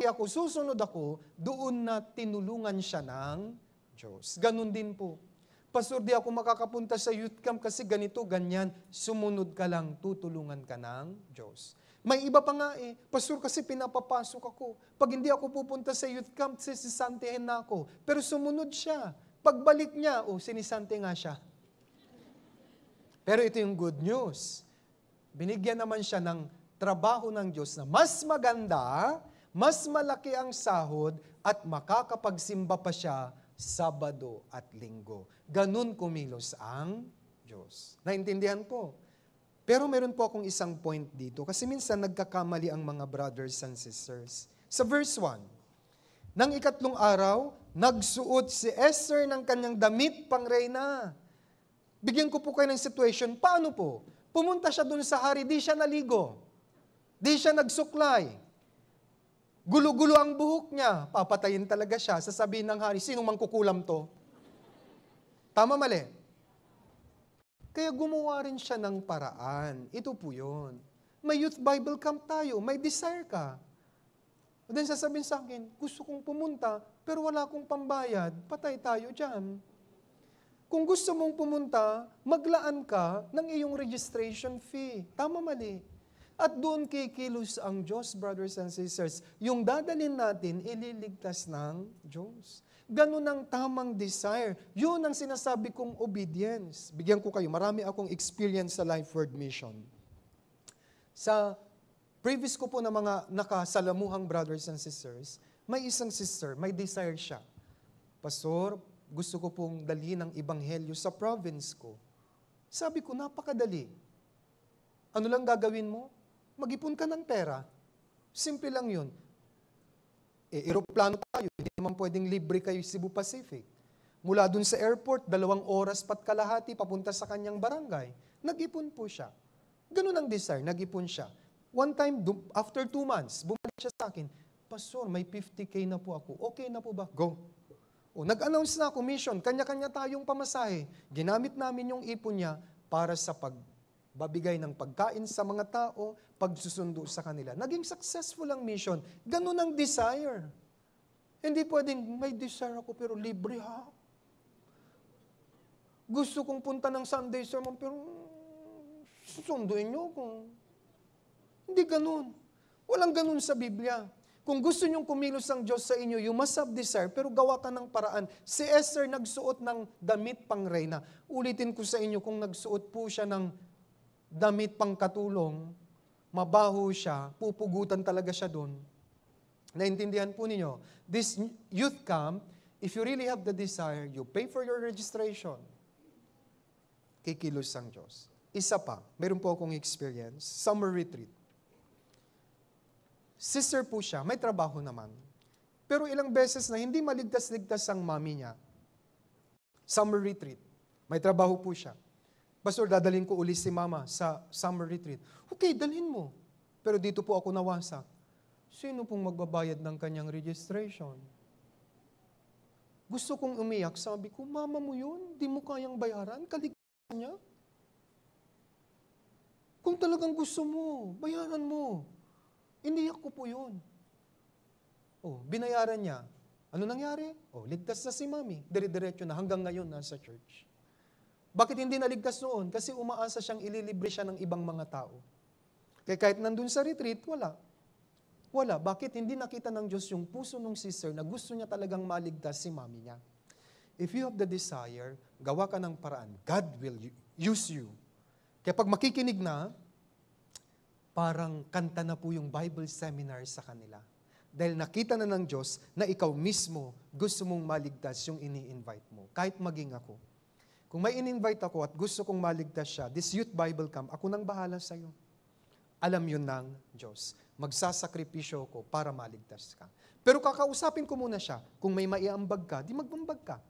ako, susunod ako, doon na tinulungan siya ng Diyos. Ganun din po. Pastor, di ako makakapunta sa youth camp kasi ganito, ganyan. Sumunod ka lang, tutulungan ka ng Diyos. May iba pa nga Pastor, kasi pinapapasok ako. Pag hindi ako pupunta sa youth camp, sisisantehin na ako. Pero sumunod siya. Pagbalik niya, sinisante nga siya. Pero ito yung good news. Binigyan naman siya ng trabaho ng Diyos na mas maganda, mas malaki ang sahod, at makakapagsimba pa siya Sabado at Linggo. Ganun kumilos ang Diyos. Naintindihan po? Pero meron po akong isang point dito kasi minsan nagkakamali ang mga brothers and sisters. Sa verse 1, nang ikatlong araw, nagsuot si Esther ng kanyang damit pang reyna. Bigyan ko po kayo ng situation. Paano po? Pumunta siya dun sa hari, di siya naligo. Di siya nagsuklay. Gulo-gulo ang buhok niya. Papatayin talaga siya. Sasabihin ng hari, sinong mangkukulam to? Tama, mali? Kaya gumawa rin siya ng paraan. Ito po yun. May youth Bible camp tayo. May desire ka. And then sasabihin sa akin, gusto kong pumunta, pero wala akong pambayad. Patay tayo dyan. Kung gusto mong pumunta, maglaan ka ng iyong registration fee. Tama, mali? At doon kikilos ang Diyos, brothers and sisters. Yung dadalhin natin, ililigtas ng Diyos. Ganun ang tamang desire. Yun ang sinasabi kong obedience. Bigyan ko kayo, marami akong experience sa Life Word Mission. Sa previous ko po na mga nakasalamuhang brothers and sisters, may isang sister, may desire siya. Pastor, gusto ko pong dalhin ang ebanghelyo sa province ko. Sabi ko, napakadali. Ano lang gagawin mo? Mag-ipon ka ng pera. Simple lang yun. Aeroplano tayo, hindi naman pwedeng libre kayo Cebu Pacific. Mula dun sa airport, 2 oras pat kalahati papunta sa kanyang barangay. Nag-ipon po siya. Ganun ang desire, nag-ipon siya. One time, after 2 months, bumalik siya sa akin, Pastor, may 50K na po ako. Okay na po ba? Go. O, nag-announce na ako, mission, kanya-kanya tayong pamasahe. Ginamit namin yung ipon niya para sa pagbabigay ng pagkain sa mga tao, pagsusundo sa kanila. Naging successful ang mission. Ganun ang desire. Hindi pwedeng, may desire ako pero libre ha. Gusto kong punta ng Sunday sermon pero susunduin niyo ako. Hindi ganun. Walang ganun sa Biblia. Kung gusto niyong kumilos ang Diyos sa inyo, you must have desire, pero gawa ka ng paraan. Si Esther nagsuot ng damit pang reyna. Ulitin ko sa inyo, kung nagsuot po siya ng damit pang katulong, mabaho siya, pupugutan talaga siya doon. Naintindihan po ninyo, this youth camp, if you really have the desire, you pay for your registration. Kikilos ang Diyos. Isa pa, meron po akong experience, summer retreat. Sister po siya, may trabaho naman. Pero ilang beses na hindi maligtas-ligtas ang mami niya. Summer retreat. May trabaho po siya. Pastor, dadalhin ko uli si mama sa summer retreat. Okay, dalhin mo. Pero dito po ako nawasak. Sino pong magbabayad ng kanyang registration? Gusto kong umiyak. Sabi ko, mama mo yun, di mo kayang bayaran, kaligtasan niya. Kung talagang gusto mo, bayaran mo. Iniyak ko po yun. Oh, binayaran niya. Ano nangyari? Oh, ligtas na si mami. Dire-diretso na hanggang ngayon nasa church. Bakit hindi naligtas noon? Kasi umaasa siyang ililibre siya ng ibang mga tao. Kaya kahit nandun sa retreat, wala. Wala. Bakit hindi nakita ng Diyos yung puso ng sister na gusto niya talagang maligtas si mami niya? If you have the desire, gawa ka ng paraan. God will use you. Kaya pag makikinig na, parang kanta na po yung Bible seminar sa kanila. Dahil nakita na ng Diyos na ikaw mismo gusto mong maligtas yung ini-invite mo. Kahit maging ako. Kung may in-invite ako at gusto kong maligtas siya, this youth Bible camp, ako nang bahala sa'yo. Alam yun ng Diyos. Magsasakripisyo ko para maligtas ka. Pero kakausapin ko muna siya. Kung may maiambag ka, di magmambag ka.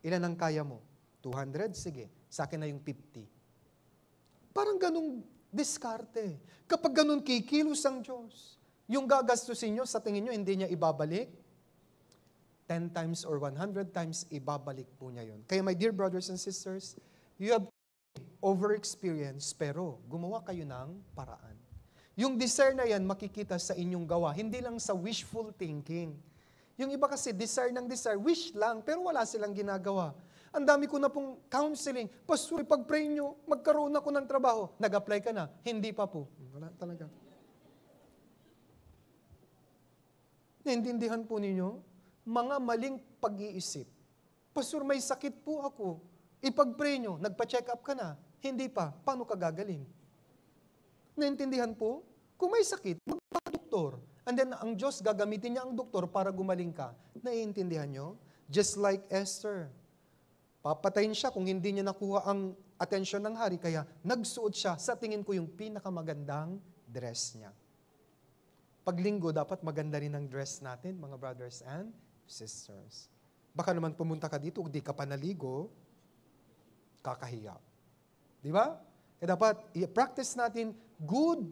Ilan ang kaya mo? 200? Sige. Sa akin na yung 50. Parang ganung diskarte. Kapag ganun kikilos ang Diyos, yung gagastusin nyo, sa tingin nyo, hindi niya ibabalik? 10 times or 100 times, ibabalik po niya yun. Kaya my dear brothers and sisters, you have over-experience, pero gumawa kayo ng paraan. Yung desire na yan, makikita sa inyong gawa, hindi lang sa wishful thinking. Yung iba kasi, desire ng desire, wish lang, pero wala silang ginagawa. Ang dami ko na pong counseling. Pastor, pag-pray nyo, magkaroon ako ng trabaho. Nag-apply ka na? Hindi pa po. Wala talaga. Naintindihan po ninyo? Mga maling pag-iisip. Pastor, may sakit po ako. Ipag-pray nyo, nagpa-check up ka na? Hindi pa. Paano ka gagaling? Naintindihan po? Kung may sakit, magpa-doktor. And then, ang Diyos, gagamitin niya ang doktor para gumaling ka. Naiintindihan nyo? Just like Esther. Papatayin siya kung hindi niya nakuha ang atensyon ng hari, kaya nagsuot siya sa tingin ko yung pinakamagandang dress niya. Paglinggo, dapat maganda rin ang dress natin, mga brothers and sisters. Baka naman pumunta ka dito, di ka pa naligo, kakahiya. Di ba? Kaya dapat i-practice natin good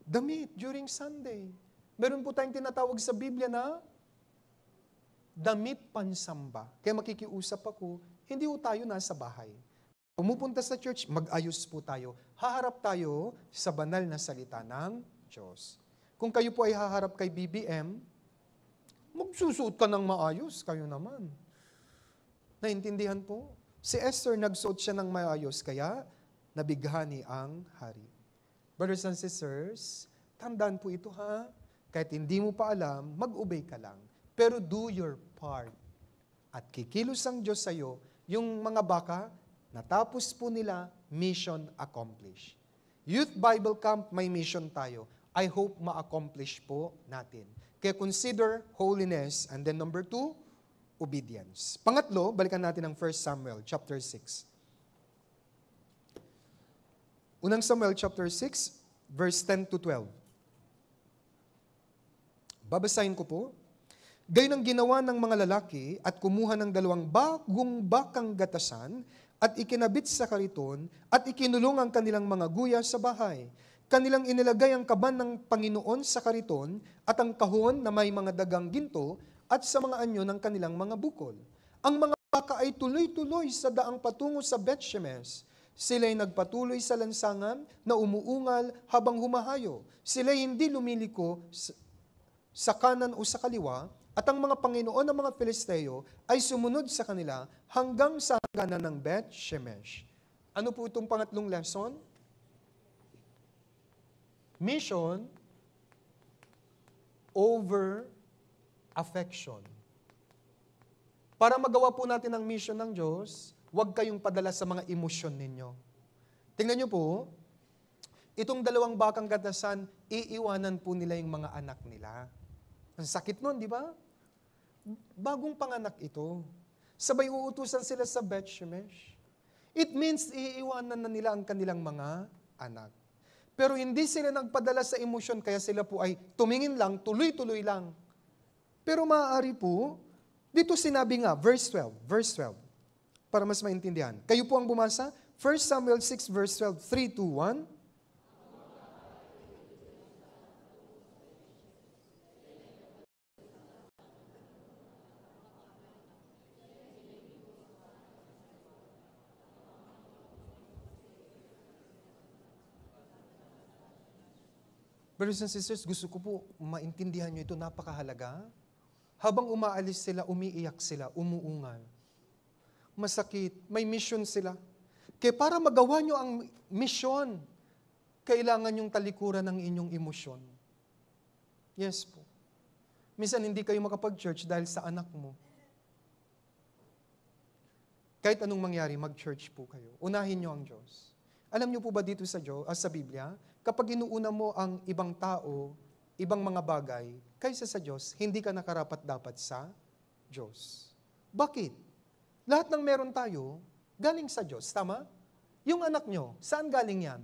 damit during Sunday. Meron po tayong tinatawag sa Biblia na damit pansamba. Kaya makikiusap ako, hindi po tayo nasa bahay. Pumupunta sa church, mag-ayos po tayo. Haharap tayo sa banal na salita ng Diyos. Kung kayo po ay haharap kay BBM, magsusuot ka ng maayos, kayo naman. Naintindihan po? Si Esther nagsuot siya ng maayos, kaya nabighani ang hari. Brothers and sisters, tandaan po ito ha. Kahit hindi mo pa alam, mag-obey ka lang. Pero do your part. At kikilos ang Diyos sa'yo, yung mga baka, natapos po nila, mission accomplished. Youth Bible Camp, may mission tayo. I hope ma-accomplish po natin. Kaya consider holiness. And then number 2, obedience. Pangatlo, balikan natin ang 1 Samuel chapter 6. Unang Samuel chapter 6, verse 10 to 12. Babasahin ko po. Gayon ang ginawa ng mga lalaki at kumuha ng 2 bagong bakang gatasan at ikinabit sa kariton at ikinulong ang kanilang mga guya sa bahay. Kanilang inilagay ang kaban ng Panginoon sa kariton at ang kahon na may mga dagang ginto at sa mga anyo ng kanilang mga bukol. Ang mga baka ay tuloy-tuloy sa daang patungo sa Beth-Shemesh. Sila'y nagpatuloy sa lansangan na umuungal habang humahayo. Sila'y hindi lumiliko sa kanan o sa kaliwa, at ang mga Panginoon ng mga Filisteo ay sumunod sa kanila hanggang sa hangganan ng Beth-Shemesh. Ano po itong pangatlong lesson? Mission over affection. Para magawa po natin ang mission ng Diyos, huwag kayong padala sa mga emosyon ninyo. Tingnan nyo po, itong 2 bakang gatasan, iiwanan po nila yung mga anak nila. Ang sakit nun, di ba? Bagong panganak ito. Sabay uutusan sila sa Beth-Shemesh. It means iiwanan na nila ang kanilang mga anak. Pero hindi sila nagpadala sa emosyon, kaya sila po ay tumingin lang, tuloy-tuloy lang. Pero maaari po, dito sinabi nga, verse 12, para mas maintindihan. Kayo po ang bumasa, 1 Samuel 6, verse 12, 3, 2, 1. Brothers and sisters, gusto ko po maintindihan nyo ito, napakahalaga. Habang umaalis sila, umiiyak sila, umuungal. Masakit, may mission sila. Kaya para magawa nyo ang mission, kailangan yung talikuran ng inyong emosyon. Yes po. Minsan hindi kayo makapag-church dahil sa anak mo. Kahit anong mangyari, mag-church po kayo. Unahin nyo ang Diyos. Alam nyo po ba dito sa Biblia, kapag inuuna mo ang ibang tao, ibang mga bagay, kaysa sa Diyos, hindi ka nakarapat-dapat sa Diyos. Bakit? Lahat ng meron tayo, galing sa Diyos. Tama? Yung anak nyo, saan galing yan?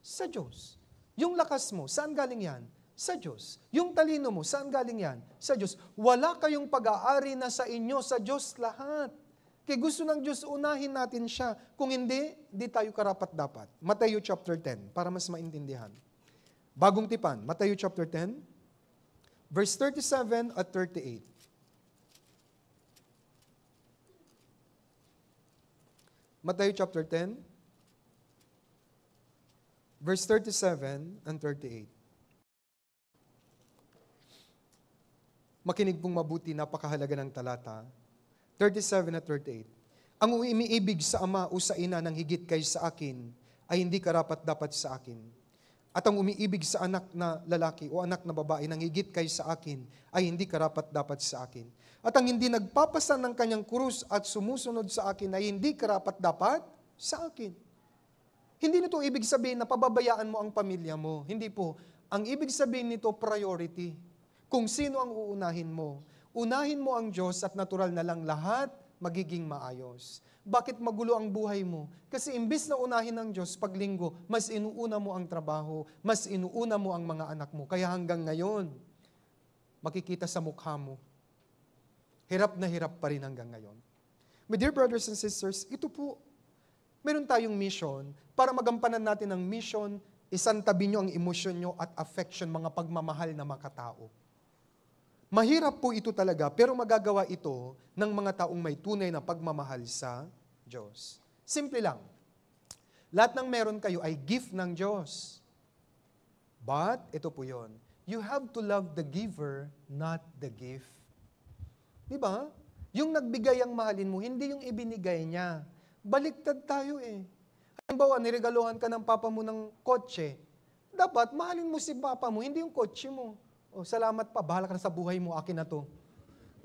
Sa Diyos. Yung lakas mo, saan galing yan? Sa Diyos. Yung talino mo, saan galing yan? Sa Diyos. Wala kayong pag-aari na sa inyo, sa Diyos lahat. Kaya gusto ng Diyos, unahin natin siya. Kung hindi, di tayo karapat-dapat. Matthew chapter 10, para mas maintindihan. Bagong tipan, Matthew chapter 10, verse 37 at 38. Matthew chapter 10, verse 37 and 38. Makinig pong mabuti, napakahalaga ng talata. 37 at 38. Ang umiibig sa ama o sa ina ng higit kaysa akin ay hindi karapat-dapat sa akin. At ang umiibig sa anak na lalaki o anak na babae ng higit kaysa akin ay hindi karapat-dapat sa akin. At ang hindi nagpapasan ng kanyang krus at sumusunod sa akin ay hindi karapat-dapat sa akin. Hindi nito ibig sabihin na pababayaan mo ang pamilya mo. Hindi po. Ang ibig sabihin nito, priority. Kung sino ang uunahin mo. Unahin mo ang Diyos at natural na lang lahat magiging maayos. Bakit magulo ang buhay mo? Kasi imbis na unahin ng Diyos pag linggo, mas inuuna mo ang trabaho, mas inuuna mo ang mga anak mo. Kaya hanggang ngayon, makikita sa mukha mo, hirap na hirap pa rin hanggang ngayon. My dear brothers and sisters, ito po, meron tayong mission. Para magampanan natin ang mission, isantabi nyo ang emosyon nyo at affection, mga pagmamahal na makatao. Mahirap po ito talaga, pero magagawa ito ng mga taong may tunay na pagmamahal sa Diyos. Simple lang. Lahat ng meron kayo ay gift ng Diyos. But, ito po yun, you have to love the giver, not the gift. Di ba? Yung nagbigay ang mahalin mo, hindi yung ibinigay niya. Baliktad tayo eh. Halimbawa, niregaluhan ka ng papa mo ng kotse. Dapat, mahalin mo si Papa mo, hindi yung kotse mo. O, salamat pa, bahala ka na sa buhay mo, akin na to.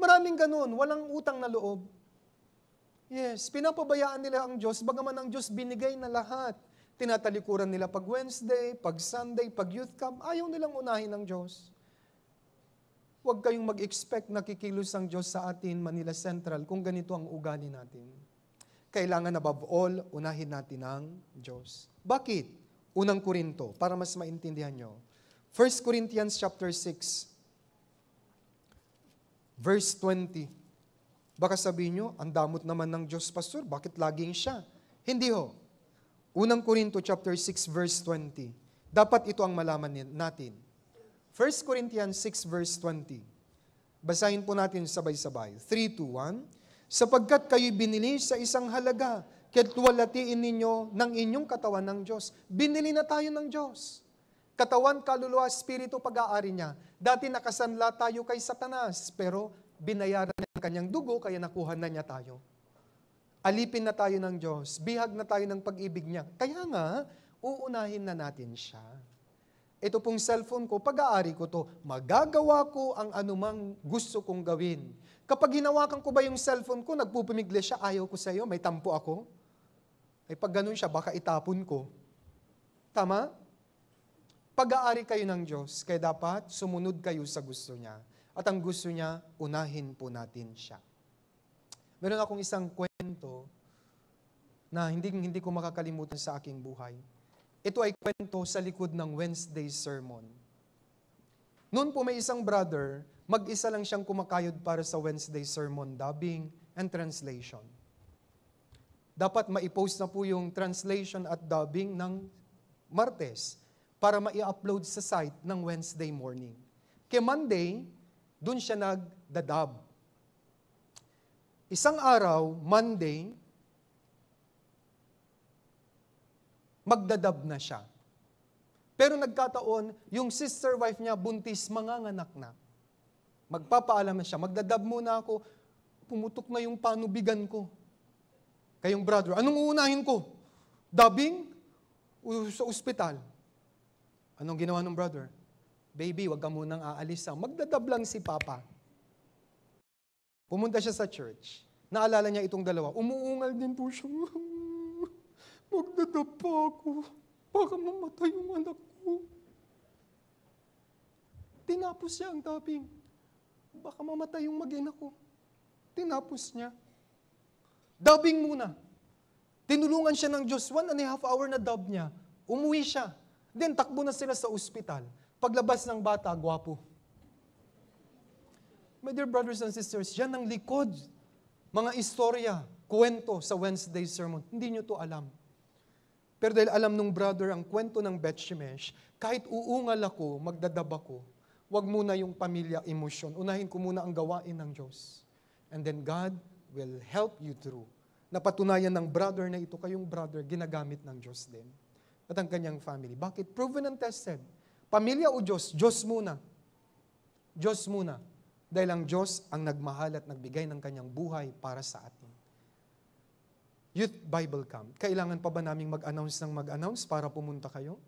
Maraming ganun, walang utang na loob. Yes, pinapabayaan nila ang Diyos, bagaman ang Diyos binigay na lahat. Tinatalikuran nila pag Wednesday, pag Sunday, pag youth camp, ayaw nilang unahin ng Diyos. Huwag kayong mag-expect na kikilos ang Diyos sa atin, Manila Central, kung ganito ang ugali natin. Kailangan above all, unahin natin ang Diyos. Bakit? Unang Korinto, para mas maintindihan nyo. 1 Corinthians chapter 6, verse 20. Baka sabihin nyo, ang damot naman ng Diyos, Pastor, bakit laging siya? Hindi ho. Unang Korinto chapter 6, verse 20. Dapat ito ang malaman natin. 1 Corinthians 6 verse 20. Basahin po natin sabay-sabay. 3, 2, 1. Sapagkat kayo'y binili sa isang halaga, kaya't luwalhatiin ninyo ng inyong katawan ng Diyos. Binili na tayo ng Diyos. Katawan, kaluluwa, espiritu, pag-aari niya. Dati nakasanla tayo kay Satanas, pero binayaran niya ang kanyang dugo, kaya nakuha na niya tayo. Alipin na tayo ng Diyos. Bihag na tayo ng pag-ibig niya. Kaya nga, uunahin na natin siya. Ito pong cellphone ko, pag-aari ko to, magagawa ko ang anumang gusto kong gawin. Kapag hinawakan ko ba yung cellphone ko, nagpupumigli siya, ayaw ko sa iyo, may tampo ako. Ay pag ganun siya, baka itapon ko. Tama? Pag-aari kayo ng Diyos, kaya dapat sumunod kayo sa gusto niya. At ang gusto niya, unahin po natin siya. Meron akong isang kwento na hindi ko makakalimutan sa aking buhay. Ito ay kwento sa likod ng Wednesday sermon. Noon po may isang brother, mag-isa lang siyang kumakayod para sa Wednesday sermon, dubbing and translation. Dapat maipost na po yung translation at dubbing ng Martes para mai-upload sa site ng Wednesday morning. Kaya Monday, dun siya nagdadub. Isang araw, Monday, magdadab na siya. Pero nagkataon, yung sister wife niya, buntis, manganganak na. Magpapaalam na siya, magdadab muna ako, pumutok na yung panubigan ko. Kayong brother, anong uunahin ko? Dubbing? O sa ospital? Anong ginawa ng brother? Baby, wag ka munang aalis. Magdadab lang si Papa. Pumunta siya sa church. Naalala niya itong dalawa. Umuungal din po siya. Magdadab pa ako. Baka mamatay yung anak ko. Tinapos siya ang dubbing. Baka mamatay yung mag-ina ko. Tinapos niya. Dubbing muna. Tinulungan siya ng Diyos. 1.5 hour na dub niya. Umuwi siya. Then takbo na sila sa ospital. Paglabas ng bata, gwapo. My dear brothers and sisters, yan ang likod. Mga istorya, kwento sa Wednesday sermon. Hindi nyo to alam. Pero dahil alam nung brother ang kwento ng Bethshemesh, kahit uungal ako, magdadab ako, wag muna yung pamilya, emosyon. Unahin ko muna ang gawain ng Diyos. And then God will help you through. Napatunayan ng brother na ito, kayong brother, ginagamit ng Diyos din. At ang kanyang family. Bakit? Proven and tested. Pamilya o Diyos? Diyos muna. Diyos muna. Dahil ang Diyos ang nagmahal at nagbigay ng kanyang buhay para sa atin. Youth Bible Camp. Kailangan pa ba naming mag-announce para pumunta kayo?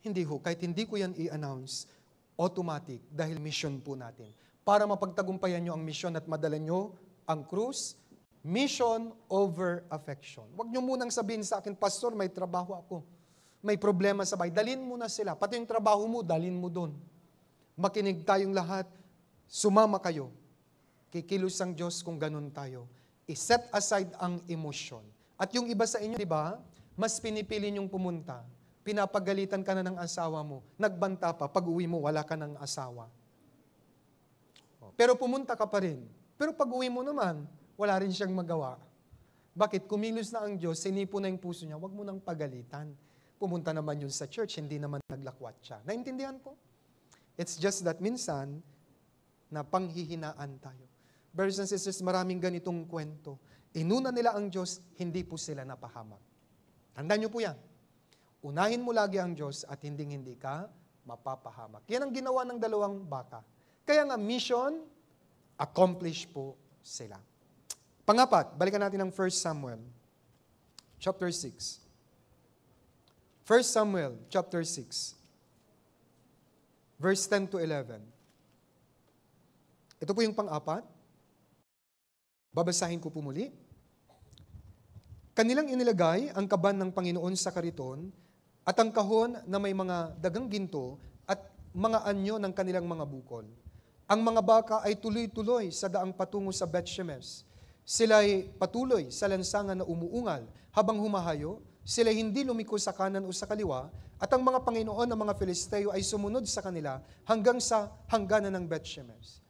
Hindi ho. Kahit hindi ko yan i-announce, automatic, dahil mission po natin. Para mapagtagumpayan nyo ang mission at madala nyo ang krus, mission over affection. Huwag nyo munang sabihin sa akin, Pastor, may trabaho ako. May problema sa bahay. Dalhin mo na sila. Pati yung trabaho mo, dalhin mo doon. Makinig tayong lahat. Sumama kayo. Kikilos ang Diyos kung ganun tayo. I-set aside ang emosyon. At yung iba sa inyo, di ba, mas pinipili nyong pumunta. Pinapagalitan ka na ng asawa mo. Nagbanta pa, pag uwi mo, wala ka ng asawa. Pero pumunta ka pa rin. Pero pag uwi mo naman, wala rin siyang magawa. Bakit? Kumilos na ang Diyos, sinipo na yung puso niya, wag mo nang pagalitan. Pumunta naman yun sa church, hindi naman naglakwat siya. Naintindihan po? It's just that minsan, na panghihinaan tayo. Brothers and sisters, maraming ganitong kwento. Inuna nila ang Diyos, hindi po sila napahamak. Tandaan niyo po yan. Unahin mo lagi ang Diyos at hindi ka mapapahamak. Yan ang ginawa ng dalawang baka. Kaya nga, mission, accomplish po sila. Pangapat, balikan natin ang 1 Samuel, chapter 6. 1 1 Samuel chapter 6, verse 10 to 11. Ito po yung pang-apat. Babasahin ko po muli. Kanilang inilagay ang kaban ng Panginoon sa kariton at ang kahon na may mga dagang ginto at mga anyo ng kanilang mga bukol. Ang mga baka ay tuloy-tuloy sa daang patungo sa Beth-Shemesh. Sila'y patuloy sa lansangan na umuungal habang humahayo. Sila'y hindi lumiko sa kanan o sa kaliwa. At ang mga Panginoon ng mga Filisteo ay sumunod sa kanila hanggang sa hangganan ng Beth-Shemesh.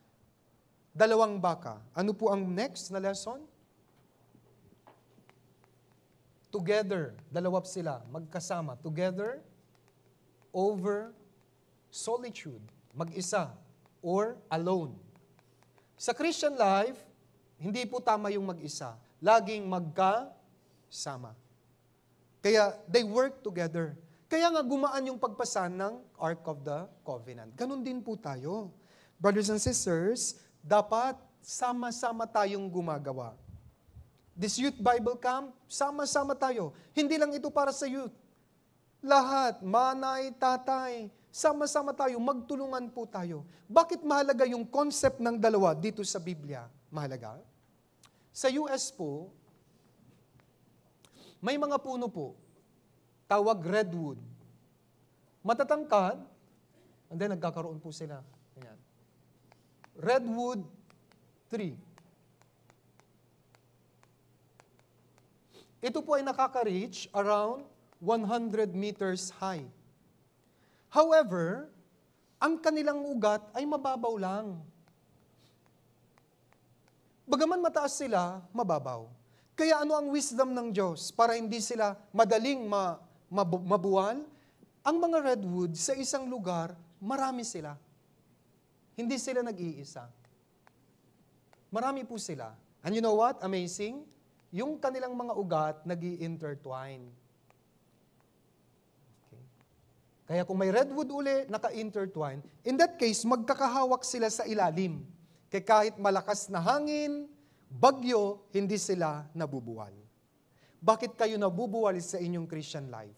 2 baka. Ano po ang next na lesson? Together. Dalawa sila. Magkasama. Together over solitude. Mag-isa. Or alone. Sa Christian life, hindi po tama yung mag-isa. Laging magkasama. Kaya they work together. Kaya nga gumaan yung pagpasan ng Ark of the Covenant. Ganon din po tayo. Brothers and sisters, dapat sama-sama tayong gumagawa. This Youth Bible Camp, sama-sama tayo. Hindi lang ito para sa youth. Lahat, manay, tatay, sama-sama tayo, magtulungan po tayo. Bakit mahalaga yung concept ng dalawa dito sa Biblia? Mahalaga? Sa US po, may mga puno po, tawag redwood. Matatangkad, and then nagkakaroon po sila. Ayan. Redwood tree. Ito po ay nakaka-reach around 100 meters high. However, ang kanilang ugat ay mababaw lang. Bagaman mataas sila, mababaw. Kaya ano ang wisdom ng Diyos para hindi sila madaling mabuwal? Ang mga redwood sa isang lugar, marami sila. Hindi sila nag-iisa. Marami po sila. And you know what? Amazing. Yung kanilang mga ugat nag-i-intertwine. Okay. Kaya kung may redwood uli, naka-intertwine, in that case, magkakahawak sila sa ilalim. Kaya kahit malakas na hangin, bagyo, hindi sila nabubuwal. Bakit kayo nabubuwal sa inyong Christian life?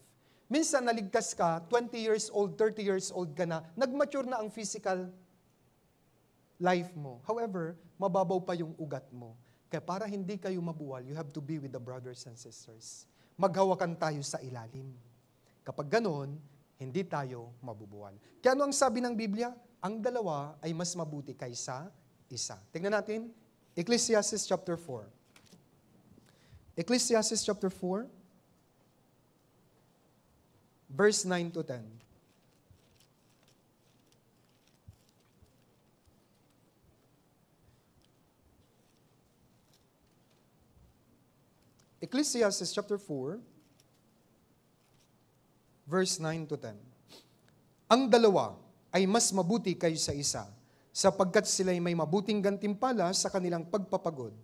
Minsan naligtas ka, 20 years old, 30 years old ka na, nag-mature na ang physical life mo. However, mababaw pa yung ugat mo. Kaya para hindi kayo mabuwal, you have to be with the brothers and sisters. Maghawakan tayo sa ilalim. Kapag ganon, hindi tayo mabubuwal. Kaya ano ang sabi ng Biblia? Ang dalawa ay mas mabuti kaysa isa. Tingnan natin, Ecclesiastes chapter 4. Ecclesiastes chapter 4, verse 9 to 10. Ecclesiastes chapter 4, verse 9 to 10. Ang dalawa ay mas mabuti kaysa isa, sapagkat sila'y may mabuting gantimpala sa kanilang pagpapagod.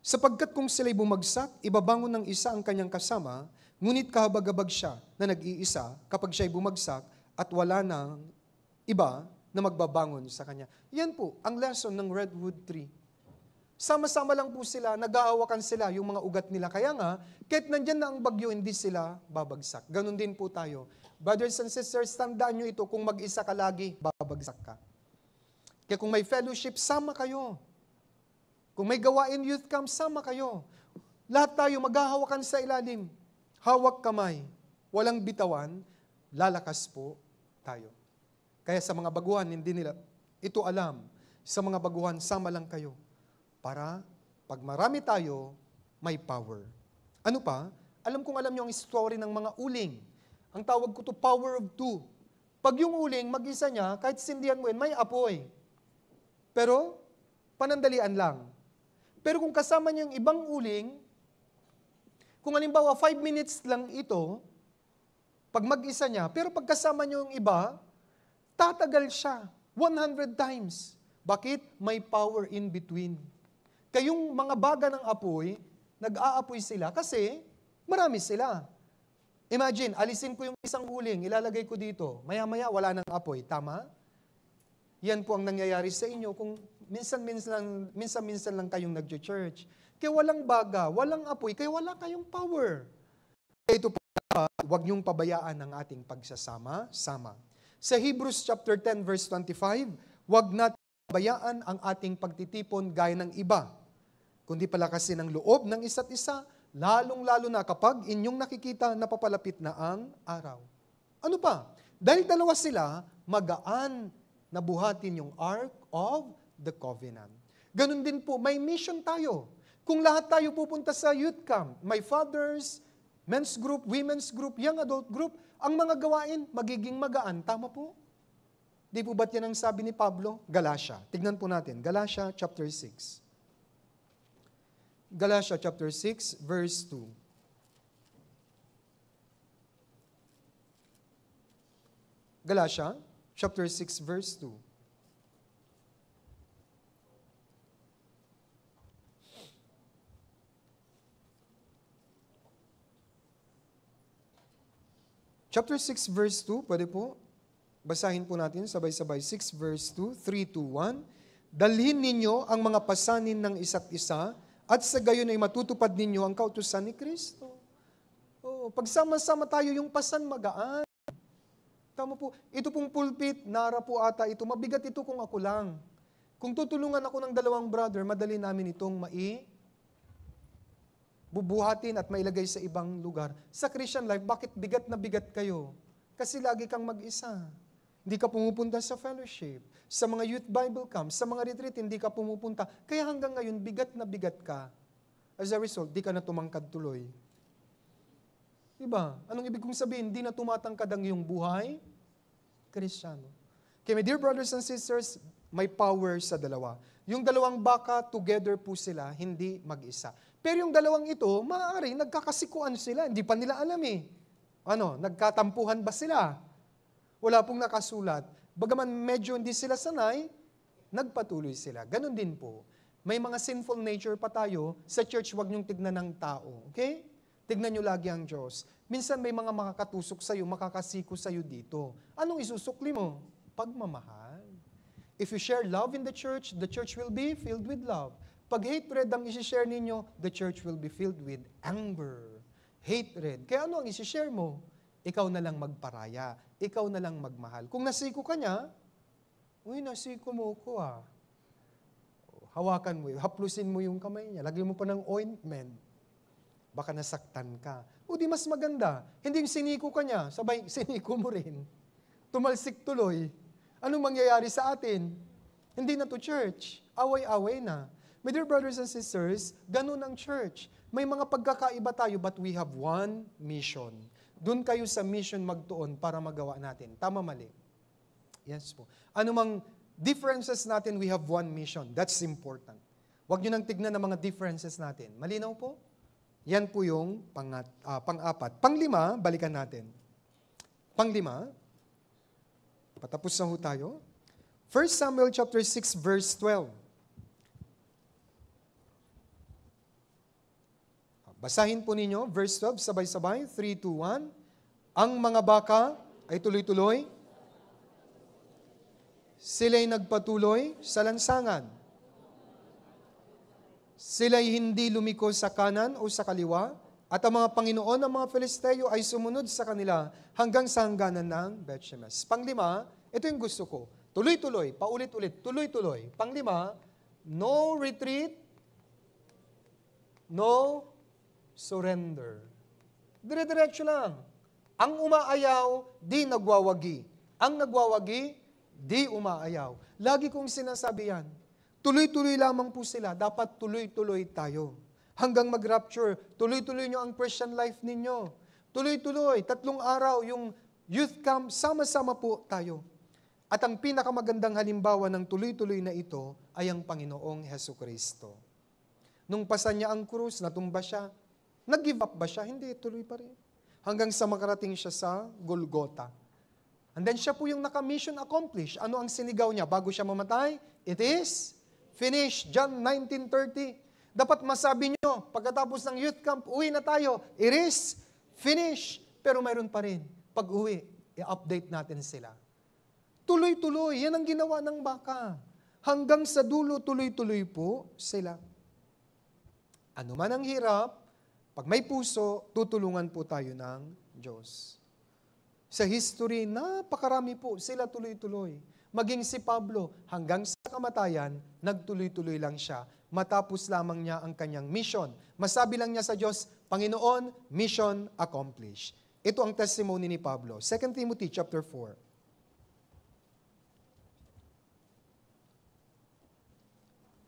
Sapagkat kung sila'y bumagsak, ibabangon ng isa ang kanyang kasama, ngunit kahabag-habag siya na nag-iisa kapag siya'y bumagsak at wala nang iba na magbabangon sa kanya. Yan po ang lesson ng redwood tree. Sama-sama lang po sila, nag-aawakan sila yung mga ugat nila. Kaya nga, kahit nandyan na ang bagyo, hindi sila babagsak. Ganon din po tayo. Brothers and sisters, tandaan nyo ito, kung mag-isa ka lagi, babagsak ka. Kaya kung may fellowship, sama kayo. Kung may gawain youth camp, sama kayo. Lahat tayo maghahawakan sa ilalim. Hawak kamay, walang bitawan, lalakas po tayo. Kaya sa mga baguhan, hindi nila ito alam. Sa mga baguhan, sama lang kayo. Para pag marami tayo, may power. Ano pa? Alam kong alam nyo ang story ng mga uling. Ang tawag ko to power of two. Pag yung uling, mag-isa niya, kahit sindihan mo yun, may apoy. Pero, panandalian lang. Pero kung kasama niyo yung ibang uling, kung halimbawa 5 minutes lang ito, pag mag-isa niya, pero pag kasama niyo yung iba, tatagal siya 100 times. Bakit? May power in between. Kayong mga baga ng apoy, nag-aapoy sila kasi marami sila. Imagine, alisin ko yung isang uling, ilalagay ko dito. Maya-maya, wala nang apoy. Tama? Yan po ang nangyayari sa inyo kung minsan-minsan lang kayong nag-church. Kaya walang baga, walang apoy, kaya wala kayong power. Kaya ito po huwag niyong pabayaan ang ating pagsasama-sama. Sa Hebrews chapter 10 verse 25, huwag natin pabayaan ang ating pagtitipon gaya ng iba, kundi palakasin ang loob ng isa't isa, lalong-lalo na kapag inyong nakikita na papalapit na ang araw. Ano pa? Dahil dalawa sila, magaan na buhatin yung Ark of the Covenant. Ganun din po, may mission tayo. Kung lahat tayo pupunta sa youth camp, may fathers, men's group, women's group, young adult group, ang mga gawain magiging magaan. Tama po? Di po ba't yan ang sabi ni Pablo? Galatia. Tignan po natin. Galatia chapter 6. Galatia chapter 6, verse 2. Galatia chapter 6, verse 2. Chapter 6, verse 2, pwede po? Basahin po natin sabay-sabay. 6 verse 2, 3, 2, 1. Dalhin ninyo ang mga pasanin ng isa't isa, at sa gayon ay matutupad ninyo ang kautusan ni Kristo. Pagsama-sama tayo yung pasan magaan. Tama po. Ito pong pulpit, nara po ata ito. Mabigat ito kung ako lang. Kung tutulungan ako ng dalawang brother, madali namin itong bubuhatin at mailagay sa ibang lugar. Sa Christian life, bakit bigat na bigat kayo? Kasi lagi kang mag-isa. Hindi ka pumupunta sa fellowship, sa mga youth Bible camps, sa mga retreat, hindi ka pumupunta. Kaya hanggang ngayon, bigat na bigat ka. As a result, di ka na tumangkad tuloy. Diba? Anong ibig kong sabihin? Hindi na tumatangkad ang iyong buhay, Kristiyano. Kaya my dear brothers and sisters, may power sa dalawa. Yung dalawang baka, together po sila, hindi mag-isa. Pero yung dalawang ito, maaari, nagkakasikuan sila. Hindi pa nila alam eh. Nagkatampuhan ba sila? Wala pong nakasulat. Bagaman medyo hindi sila sanay, nagpatuloy sila. Ganon din po. May mga sinful nature pa tayo. Sa church, huwag niyong tignan ng tao. Okay? Tignan niyo lagi ang Diyos. Minsan may mga makakatusok sa'yo, makakasiko sa'yo dito. Anong isusukli mo? Pagmamahal. If you share love in the church will be filled with love. Pag hatred ang isi-share ninyo, the church will be filled with anger. Hatred. Kaya ano ang isi-share mo? Ikaw na lang magparaya. Ikaw na lang magmahal. Kung nasiko ka niya, nasiko mo ko Hawakan mo, haplusin mo yung kamay niya. Lagyan mo pa ng ointment. Baka nasaktan ka. Di mas maganda. Hindi yung siniko ka niya, sabay siniko mo rin. Tumalsik tuloy. Anong mangyayari sa atin? Hindi na to church. Away-away na. My dear brothers and sisters, ganun ang church. May mga pagkakaiba tayo, but we have one mission. Doon kayo sa mission magtuon para magawa natin. Tama, mali? Yes po. Anumang differences natin, we have one mission. That's important. Huwag nyo nang tignan ng mga differences natin. Malinaw po? Yan po yung pang-apat. Pang-lima, balikan natin. Pang-lima, patapos na ho tayo. 1 Samuel chapter 6, verse 12. Basahin po ninyo, verse 12, sabay-sabay, 3, 2, 1. Ang mga baka ay tuloy-tuloy. Sila'y nagpatuloy sa lansangan. Sila'y hindi lumiko sa kanan o sa kaliwa, at ang mga Panginoon ng mga Filisteo ay sumunod sa kanila hanggang sa hangganan ng Beth-Shemesh. Panglima, ito yung gusto ko. Tuloy-tuloy, paulit-ulit, tuloy-tuloy. Panglima, no retreat, no surrender. Dire-diretso lang. Ang umaayaw, di nagwawagi. Ang nagwawagi, di umaayaw. Lagi kong sinasabi yan. Tuloy-tuloy lamang po sila. Dapat tuloy-tuloy tayo. Hanggang mag-rapture, tuloy-tuloy nyo ang Christian life ninyo. Tuloy-tuloy, 3 araw, yung youth camp, sama-sama po tayo. At ang pinakamagandang halimbawa ng tuloy-tuloy na ito ay ang Panginoong Hesukristo. Nung pasan niya ang krus, natumba siya. Nag-give up ba siya? Hindi, tuloy pa rin. Hanggang sa makarating siya sa Golgotha. And then siya po yung naka-mission accomplished. Ano ang sinigaw niya bago siya mamatay? It is finished. John 19:30. Dapat masabi niyo, pagkatapos ng youth camp, uwi na tayo. It is finished. Pero mayroon pa rin. Pag uwi, i-update natin sila. Tuloy-tuloy. Yan ang ginawa ng baka. Hanggang sa dulo, tuloy-tuloy po sila. Ano man ang hirap, Pag may puso, tutulungan po tayo ng Diyos. Sa history, napakarami po sila tuloy-tuloy. Maging si Pablo, hanggang sa kamatayan, nagtuloy-tuloy lang siya. Matapos lamang niya ang kanyang mission. Masabi lang niya sa Diyos, Panginoon, mission accomplished. Ito ang testimony ni Pablo. 2 Timothy chapter 4.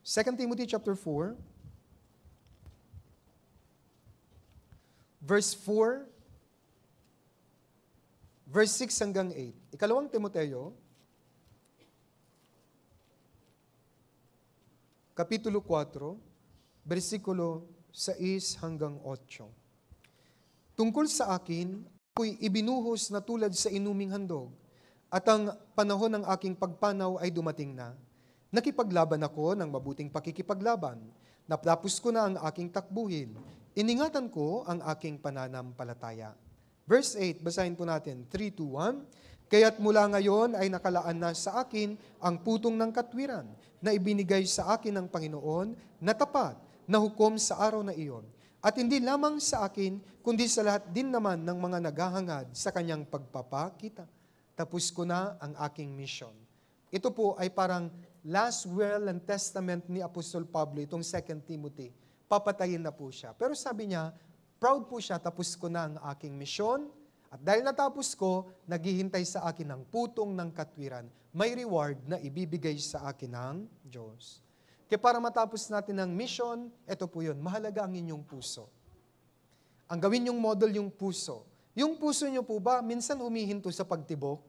2 Timothy chapter 4, verse 4, verse 6 hanggang 8. Ikalawang Timoteo, kapitulo 4, versikulo 6 hanggang 8. Tungkol sa akin, ako'y ibinuhos na tulad sa inuming handog, at ang panahon ng aking pagpanaw ay dumating na. Nakipaglaban ako ng mabuting pakikipaglaban. Natapos ko na ang aking takbuhin. Iningatan ko ang aking pananampalataya. Verse 8, basahin po natin. 3, 2, 1. Kaya't mula ngayon ay nakalaan na sa akin ang putong ng katwiran na ibinigay sa akin ng Panginoon na tapat na hukom sa araw na iyon. At hindi lamang sa akin, kundi sa lahat din naman ng mga naghahangad sa kanyang pagpapakita. Tapos ko na ang aking mission. Ito po ay parang last will and testament ni Apostol Pablo, itong 2 Timothy. Papatayin na po siya. Pero sabi niya, proud po siya, tapos ko na ang aking mission. At dahil natapos ko, naghihintay sa akin ang putong ng katwiran. May reward na ibibigay sa akin ng Diyos. Kaya para matapos natin ang mission, ito po yun, mahalaga ang inyong puso. Ang gawin yung model yung puso. Yung puso nyo po ba, minsan humihinto sa pagtibok?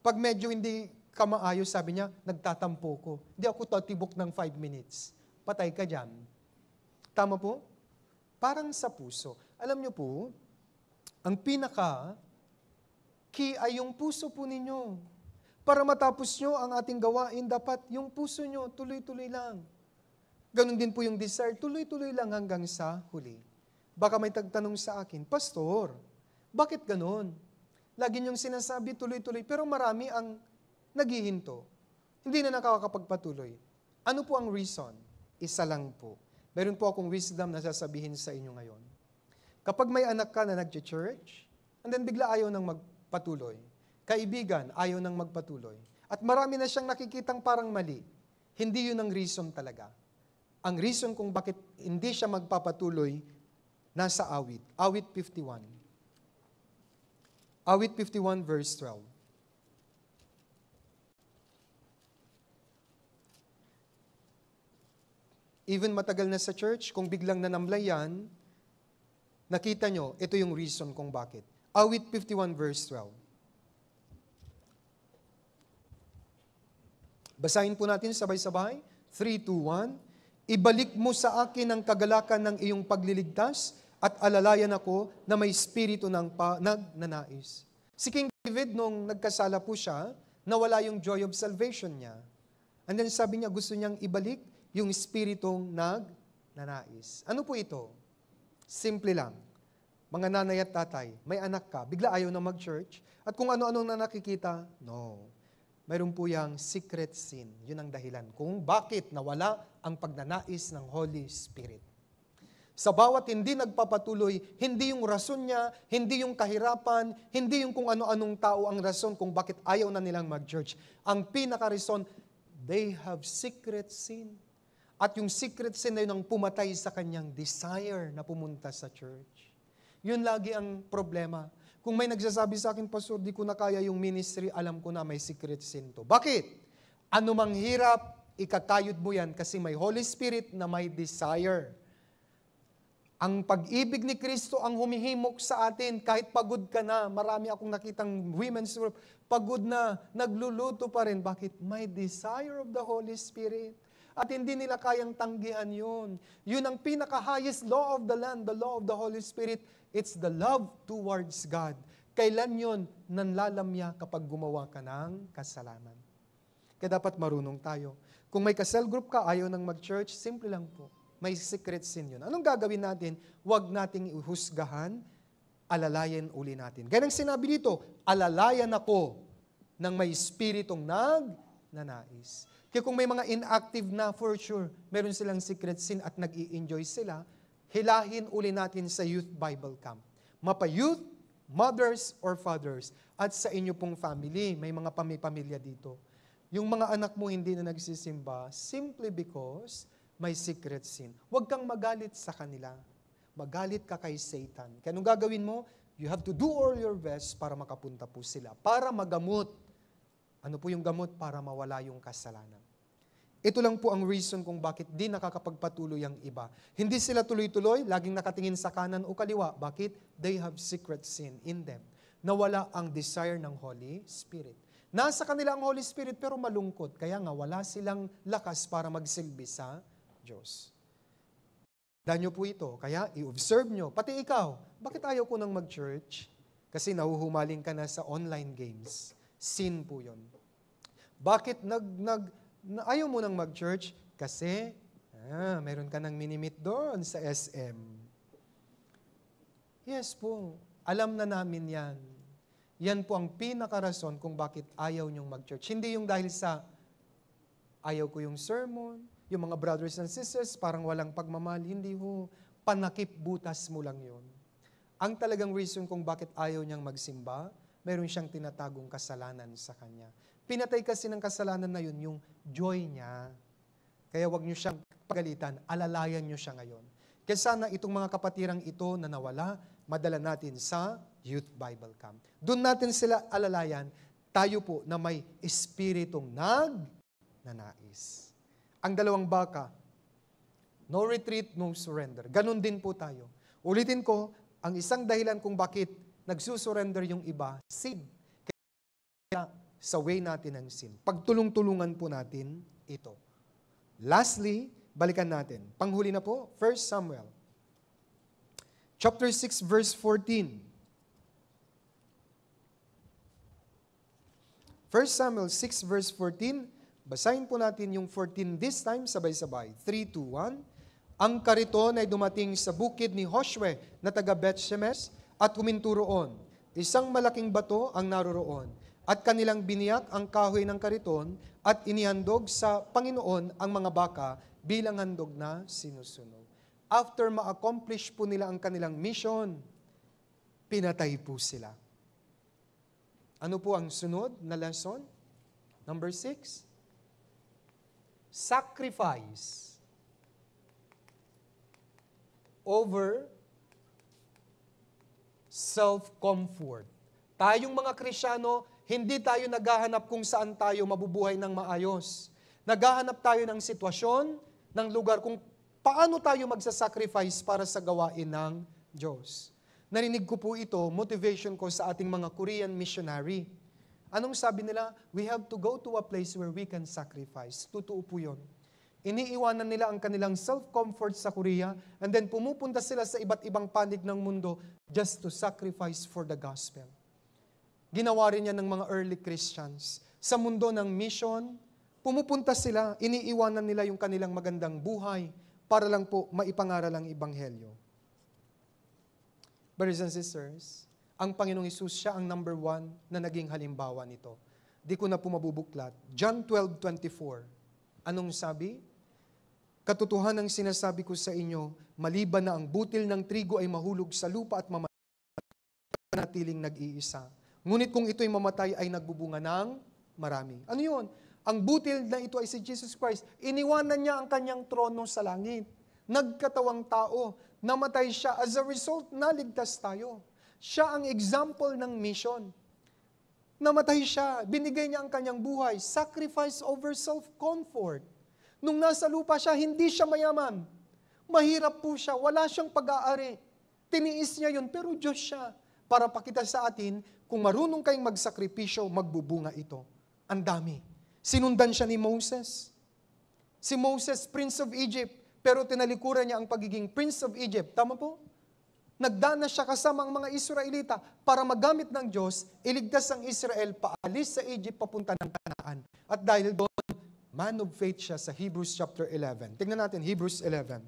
Pag medyo hindi ka maayos, sabi niya, nagtatampo ko. Hindi ako tatibok ng 5 minutes. Patay ka dyan. Tama po? Parang sa puso. Alam niyo po, ang pinaka-key ay yung puso po ninyo. Para matapos nyo ang ating gawain, dapat yung puso nyo, tuloy-tuloy lang. Ganon din po yung desire, tuloy-tuloy lang hanggang sa huli. Baka may tagtanong sa akin, Pastor, bakit ganon? Lagi niyong sinasabi tuloy-tuloy, pero marami ang naghihinto. Hindi na nakakapagpatuloy. Ano po ang reason? Isa lang po. Meron po akong wisdom na sasabihin sa inyo ngayon. Kapag may anak ka na nag-church, and then bigla ayaw nang magpatuloy. Kaibigan, ayaw nang magpatuloy. At marami na siyang nakikitang parang mali. Hindi yun ang reason talaga. Ang reason kung bakit hindi siya magpapatuloy, nasa awit. Awit 51. Awit 51 verse 12. Even matagal na sa church, kung biglang nanamlay yan, nakita nyo, ito yung reason kung bakit. Awit 51 verse 12. Basahin po natin sabay-sabay. 3, 2, 1. Ibalik mo sa akin ang kagalakan ng iyong pagliligtas at alalayan ako na may espiritu ng nagnanais. Si King David, nung nagkasala po siya, nawala yung joy of salvation niya. And then sabi niya, gusto niyang ibalik yung espiritong nagnanais. Ano po ito? Simple lang. Mga nanay at tatay, may anak ka, bigla ayaw na mag-church, at kung ano-ano na nakikita, no. Mayroon po yung secret sin. Yun ang dahilan kung bakit nawala ang pagnanais ng Holy Spirit. Sa bawat hindi nagpapatuloy, hindi yung rason niya, hindi yung kahirapan, hindi yung kung ano-anong tao ang rason kung bakit ayaw na nilang mag-church. Ang pinaka-rason, they have secret sin. At yung secret sin na yun ang pumatay sa kanyang desire na pumunta sa church. Yun lagi ang problema. Kung may nagsasabi sa akin, Pastor, di ko na kaya yung ministry, alam ko na may secret sin to. Bakit? Ano mang hirap, ikakayod mo yan kasi may Holy Spirit na may desire. Ang pag-ibig ni Kristo ang humihimok sa atin kahit pagod ka na. Marami akong nakitang women's group, pagod na, nagluluto pa rin. Bakit? May desire of the Holy Spirit. At hindi nila kayang tanggihan yun. Yun ang pinaka-highest law of the land, the law of the Holy Spirit. It's the love towards God. Kailan yun nanlalamya kapag gumawa ka ng kasalanan? Kaya dapat marunong tayo. Kung may ka-cell group ka, ayaw nang mag-church, simple lang po. May secret sin yun. Anong gagawin natin? Huwag nating ihusgahan, alalayan uli natin. Ganang sinabi dito, alalayan ako ng may espiritong nagnanais. Kaya kung may mga inactive na, for sure, meron silang secret sin at nag-i-enjoy sila, hilahin uli natin sa Youth Bible Camp. Mapa-youth, mothers or fathers, at sa inyo pong family, may mga pamilya dito. Yung mga anak mo hindi na nagsisimba simply because may secret sin. Huwag kang magalit sa kanila. Magalit ka kay Satan. Kaya anong gagawin mo? You have to do all your best para makapunta po sila. Para magamot. Ano po yung gamot? Para mawala yung kasalanan. Ito lang po ang reason kung bakit di nakakapagpatuloy ang iba. Hindi sila tuloy-tuloy, laging nakatingin sa kanan o kaliwa. Bakit? They have secret sin in them. Nawala ang desire ng Holy Spirit. Nasa kanila ang Holy Spirit pero malungkot. Kaya nga wala silang lakas para magsilbi sa Diyos. Tandaan nyo po ito. Kaya i-observe nyo. Pati ikaw, bakit ayaw ko nang mag-church? Kasi nahuhumaling ka na sa online games. Sin po yun. Bakit ayaw mo nang mag-church? Kasi mayroon ka nang minimit doon sa SM. Yes po. Alam na namin yan. Yan po ang pinakarason kung bakit ayaw nyong mag-church. Hindi yung dahil sa ayaw ko yung sermon, yung mga brothers and sisters, parang walang pagmamahal. Hindi ho. Panakip butas mo lang yun. Ang talagang reason kung bakit ayaw niyang magsimba, mayroon siyang tinatagong kasalanan sa kanya. Pinatay kasi ng kasalanan na yun, yung joy niya. Kaya wag niyo siyang pagalitan, alalayan niyo siya ngayon. Kaya sana itong mga kapatirang ito na nawala, madala natin sa Youth Bible Camp. Doon natin sila alalayan, tayo po na may espiritong nagnanais. Ang dalawang baka, no retreat, no surrender. Ganon din po tayo. Ulitin ko, ang isang dahilan kung bakit nagsusurrender yung iba, sin. Kaya sa way natin ng sin. Pagtulong-tulungan po natin ito. Lastly, balikan natin. Panghuli na po, 1 Samuel. Chapter 6, verse 14. 1 Samuel 6, verse 14. Basahin po natin yung 14 this time, sabay-sabay. 3, 2, 1. Ang kariton ay dumating sa bukid ni Joshua na taga Beth-Shemesh at huminto roon. Isang malaking bato ang naroroon. At kanilang biniyak ang kahoy ng kariton at inihandog sa Panginoon ang mga baka bilang handog na sinusunog. After ma-accomplish po nila ang kanilang mission, pinatay po sila. Ano po ang sunod na lesson? Number 6. Sacrifice over self-comfort. Tayong mga Kristyano, hindi tayo naghahanap kung saan tayo mabubuhay ng maayos. Naghahanap tayo ng sitwasyon, ng lugar kung paano tayo magsasacrifice para sa gawain ng Diyos. Narinig ko po ito, motivation ko sa ating mga Korean missionary. Anong sabi nila? We have to go to a place where we can sacrifice. Totoo po yun. Iniiwanan nila ang kanilang self-comfort sa Korea and then pumupunta sila sa iba't ibang panig ng mundo just to sacrifice for the gospel. Ginawa rin yan ng mga early Christians. Sa mundo ng mission, pumupunta sila, iniiwanan nila yung kanilang magandang buhay para lang po maipangaral ang Ebanghelyo. Brothers and sisters, ang Panginoong Hesus, siya ang number 1 na naging halimbawa nito. Di ko na po mabubuklat. John 12:24. Anong sabi? Katotohanan ang sinasabi ko sa inyo, maliban na ang butil ng trigo ay mahulog sa lupa at manatiling nag-iisa. Ngunit kung ito'y mamatay ay nagbubunga ng marami. Ano yun? Ang butil na ito ay si Jesus Christ. Iniwanan niya ang kanyang trono sa langit. Nagkatawang tao. Namatay siya. As a result, naligtas tayo. Siya ang example ng mission. Namatay siya. Binigay niya ang kanyang buhay. Sacrifice over self-comfort. Nung nasa lupa siya, hindi siya mayaman. Mahirap po siya. Wala siyang pag-aari. Tiniis niya yun, pero Diyos siya. Para pakita sa atin, kung marunong kayong magsakripisyo, magbubunga ito. Ang dami. Sinundan siya ni Moses. Si Moses, Prince of Egypt, pero tinalikuran niya ang pagiging Prince of Egypt. Tama po? Nagdanas siya kasama ang mga Israelita para magamit ng Diyos, iligtas ang Israel paalis sa Egypt papunta ng Kanaan. At dahil doon, man of faith siya sa Hebrews chapter 11. Tingnan natin, Hebrews 11,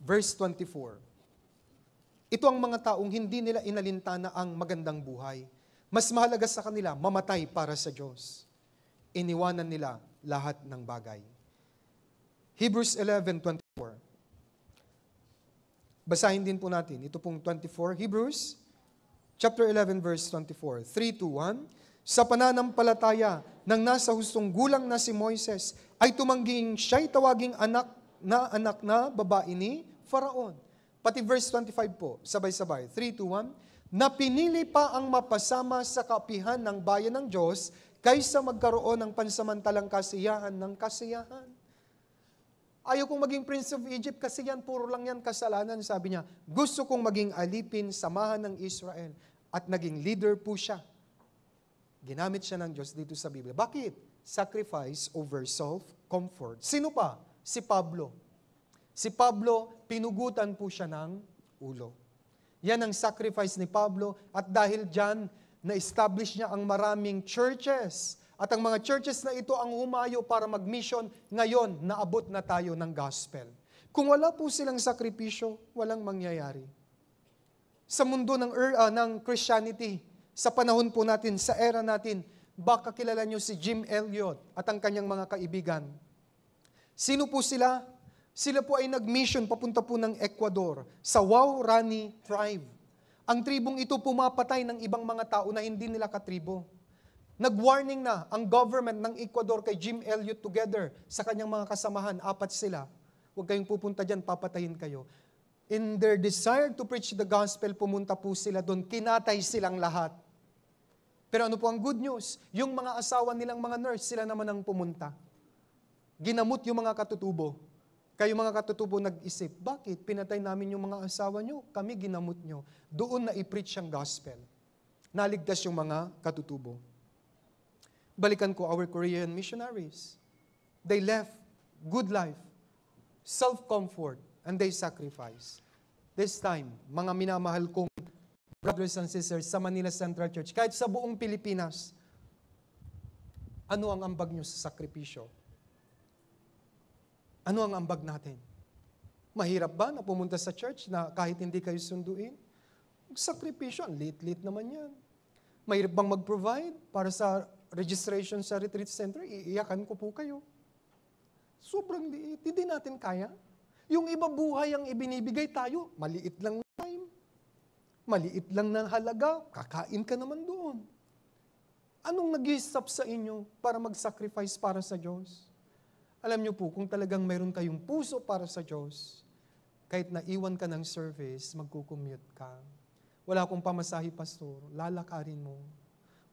verse 24. Ito ang mga taong hindi nila inalintana ang magandang buhay. Mas mahalaga sa kanila, mamatay para sa Diyos. Iniwanan nila lahat ng bagay. Hebrews 11:24. Basahin din po natin. Ito pong 24, Hebrews, chapter 11, verse 24. 3 to 1. Sa pananampalataya ng nasa hustong gulang na si Moises, ay tumangging siya'y tawaging anak na babae ni Faraon. Pati verse 25 po, sabay-sabay. 3 to 1. Na pinili pa ang mapasama sa kaapihan ng bayan ng Diyos kaysa magkaroon ng pansamantalang kasiyahan ng kasiyahan. Ayaw kong maging Prince of Egypt kasi yan, puro lang yan kasalanan. Sabi niya, gusto kong maging alipin, samahan ng Israel. At naging leader po siya. Ginamit siya ng Diyos dito sa Biblia. Bakit? Sacrifice over self-comfort. Sino pa? Si Pablo. Si Pablo, pinugutan po siya ng ulo. Yan ang sacrifice ni Pablo. At dahil dyan, na-establish niya ang maraming churches. At ang mga churches na ito ang humayo para mag-mission, ngayon, naabot na tayo ng gospel. Kung wala po silang sakripisyo, walang mangyayari. Sa mundo ng Christianity, sa panahon po natin, sa era natin, baka kilala nyo si Jim Elliot at ang kanyang mga kaibigan. Sino po sila? Sila po ay nag-mission papunta po ng Ecuador, sa Waorani tribe. Ang tribong ito pumapatay ng ibang mga tao na hindi nila katribo. Nag-warning na ang government ng Ecuador kay Jim Elliot together sa kanyang mga kasamahan, 4 sila. Huwag kayong pupunta dyan, papatayin kayo. In their desire to preach the gospel, pumunta po sila doon, kinatay silang lahat. Pero ano po ang good news? Yung mga asawa nilang mga nurse, sila naman ang pumunta. Ginamot yung mga katutubo. Kayo mga katutubo nag-isip, bakit? Pinatay namin yung mga asawa nyo, kami ginamot nyo. Doon na i-preach ang gospel. Naligtas yung mga katutubo. Balikan ko our Korean missionaries. They left good life, self-comfort, and they sacrifice. This time, mga minamahal kong brothers and sisters sa Manila Central Church, kahit sa buong Pilipinas, ano ang ambag nyo sa sakripisyo? Ano ang ambag natin? Mahirap ba na pumunta sa church na kahit hindi kayo sunduin? Sakripisyo, ang lit-lit naman yan. Mahirap bang mag-provide para sa registration sa retreat center? Iiyakan ko po kayo. Sobrang liit. Hindi natin kaya. Yung iba buhay ang ibinibigay tayo, maliit lang na time. Maliit lang na halaga, kakain ka naman doon. Anong nag-i-stop sa inyo para mag-sacrifice para sa Diyos? Alam niyo po, kung talagang mayroon kayong puso para sa Diyos, kahit naiwan ka ng service, magkukommute ka. Wala akong pamasahe, pastor, lalakarin mo.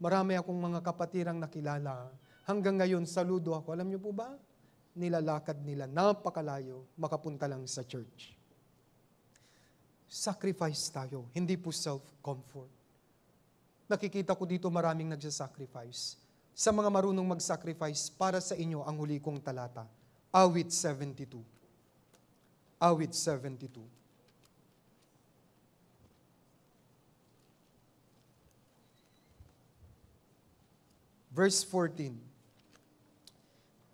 Marami akong mga kapatirang nakilala. Hanggang ngayon, saludo ako. Alam niyo po ba? Nilalakad nila, napakalayo, makapunta lang sa church. Sacrifice tayo, hindi po self-comfort. Nakikita ko dito maraming nagsasacrifice. Sa mga marunong mag-sacrifice, para sa inyo ang huli kong talata. Awit 72. Awit 72. Verse 14.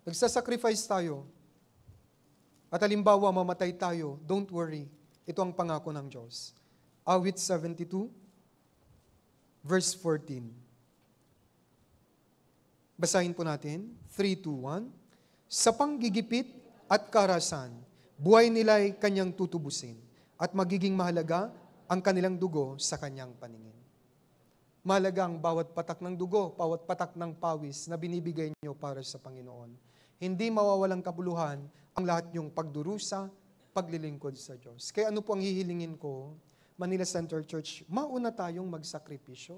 Nagsasacrifice tayo. At halimbawa, mamatay tayo. Don't worry. Ito ang pangako ng Diyos. Awit 72, verse 14. Basahin po natin. 3, 2, 1. Sa panggigipit at karasan, buhay nila'y kanyang tutubusin at magiging mahalaga ang kanilang dugo sa kanyang paningin. Mahalaga ang bawat patak ng dugo, bawat patak ng pawis na binibigay niyo para sa Panginoon. Hindi mawawalang kabuluhan ang lahat niyong pagdurusa, paglilingkod sa Diyos. Kaya ano po ang hihilingin ko, Manila Center Church, mauna tayong magsakripisyo.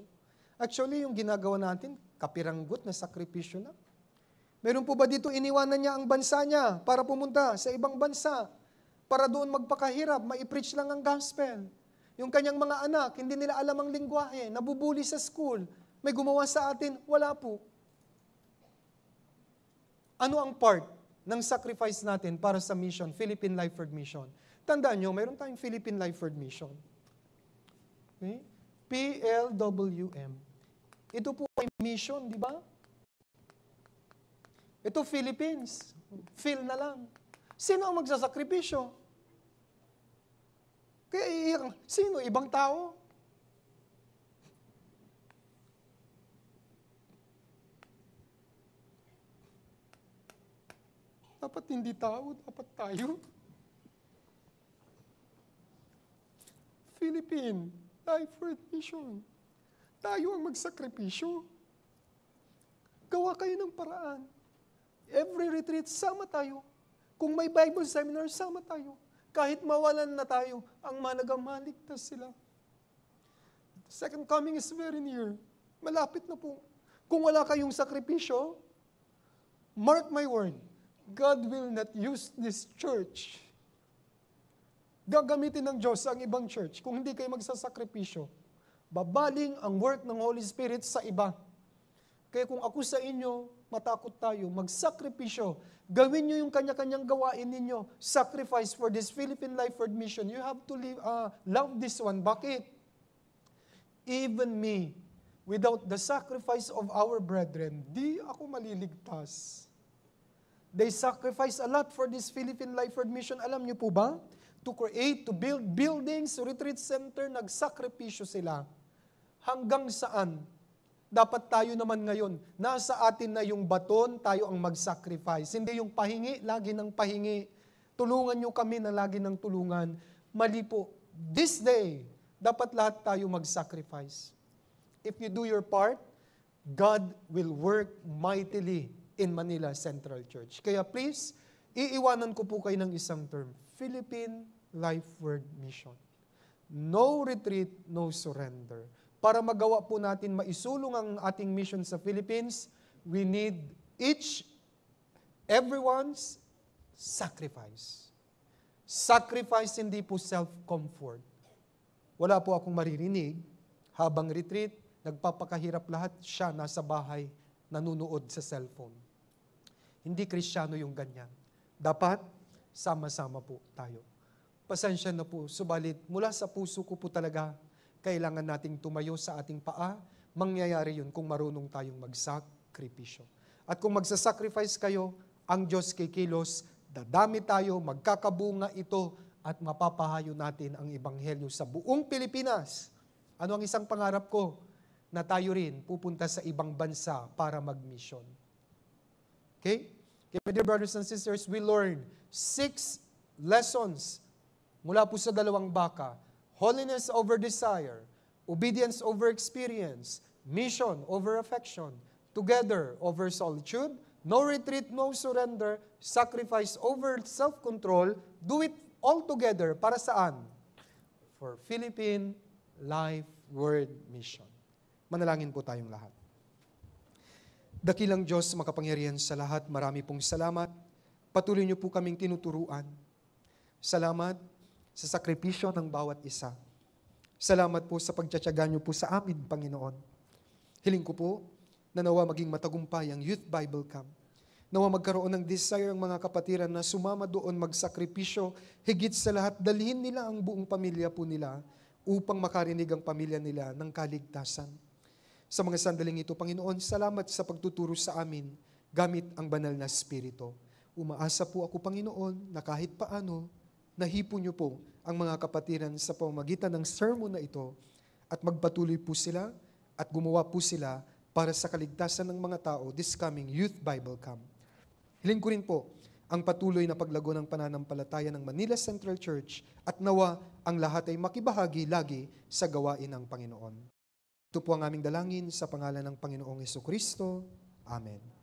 Actually, yung ginagawa natin, kapiranggot na sakripisyo na. Meron po ba dito iniwanan niya ang bansa niya para pumunta sa ibang bansa? Para doon magpakahirap, mai-preach lang ang gospel. Yung kanyang mga anak, hindi nila alam ang lingwahe, nabubuli sa school. May gumawa sa atin, wala po. Ano ang part ng sacrifice natin para sa mission, Philippine Life Word Mission? Tandaan nyo, mayroon tayong Philippine Life Word Mission. Okay? PLWM. Ito po ay mission, di ba? Ito Philippines. Phil na lang. Sino ang magsasakripisyo? Kaya sino? Ibang tao? Dapat hindi tao, dapat tayo. Philippine Life Word Mission. Tayo ang magsakripisyo. Gawa kayo ng paraan. Every retreat, sama tayo. Kung may Bible seminar, sama tayo. Kahit mawalan na tayo, ang mahalaga maligtas sila. The second coming is very near. Malapit na po. Kung wala kayong sakripisyo, mark my word, God will not use this church. Gagamitin ng Diyos ang ibang church kung hindi kayo magsasakripisyo. Babaling ang work ng Holy Spirit sa iba. Kaya kung ako sa inyo, matakot tayo, magsakripisyo. Gawin nyo yung kanya-kanyang gawain ninyo. Sacrifice for this Philippine Life Word Mission. You have to love this one. Bakit? Even me, without the sacrifice of our brethren, di ako maliligtas. They sacrifice a lot for this Philippine Life Word Mission. Alam niyo po ba? To create, to build buildings, retreat center, nagsakripisyo sila. Hanggang saan? Dapat tayo naman ngayon, nasa atin na yung baton, tayo ang mag-sacrifice. Hindi yung pahingi, lagi ng pahingi. Tulungan nyo kami na lagi ng tulungan. Mali po. This day, dapat lahat tayo mag-sacrifice. If you do your part, God will work mightily in Manila Central Church. Kaya please, iiwanan ko po kayo ng isang term. Philippine Life Word Mission. No retreat, no surrender. Para magawa po natin maisulong ang ating mission sa Philippines, we need everyone's sacrifice. Sacrifice, hindi po self-comfort. Wala po akong maririnig, habang retreat, nagpapakahirap lahat, siya nasa bahay, nanunood sa cellphone. Hindi Kristiyano yung ganyan. Dapat, sama-sama po tayo. Pasensya na po, subalit mula sa puso ko po talaga, kailangan nating tumayo sa ating paa, mangyayari yun kung marunong tayong magsakripisyo. At kung magsasacrifice kayo, ang Diyos kikilos, dadami tayo, magkakabunga ito, at mapapahayo natin ang Ebanghelyo sa buong Pilipinas. Ano ang isang pangarap ko? Na tayo rin pupunta sa ibang bansa para mag-mission. Okay? Okay, my dear brothers and sisters, we learned 6 lessons mula po sa 2 baka. Holiness over desire, obedience over experience, mission over affection, together over solitude, no retreat, no surrender, sacrifice over self-control, do it all together. Para saan? For Philippine Life Word Mission. Manalangin po tayong lahat. Dakilang Diyos, makapangyarihan sa lahat, marami pong salamat. Patuloy niyo po kaming tinuturuan. Salamat sa sakripisyo ng bawat isa. Salamat po sa pagtsatsaga niyo po sa amin, Panginoon. Hiling ko po na nawa maging matagumpay ang Youth Bible Camp. Nawa magkaroon ng desire ang mga kapatiran na sumama doon magsakripisyo, higit sa lahat, dalhin nila ang buong pamilya po nila upang makarinig ang pamilya nila ng kaligtasan. Sa mga sandaling ito, Panginoon, salamat sa pagtuturo sa amin gamit ang banal na Espiritu. Umaasa po ako, Panginoon, na kahit paano, nahipo niyo po ang mga kapatiran sa pamamagitan ng sermon na ito at magpatuloy po sila at gumawa po sila para sa kaligtasan ng mga tao this coming Youth Bible Camp. Hiling ko rin po ang patuloy na paglago ng pananampalataya ng Manila Central Church at nawa ang lahat ay makibahagi lagi sa gawain ng Panginoon. Ito po ang aming dalangin sa pangalan ng Panginoong Jesucristo. Amen.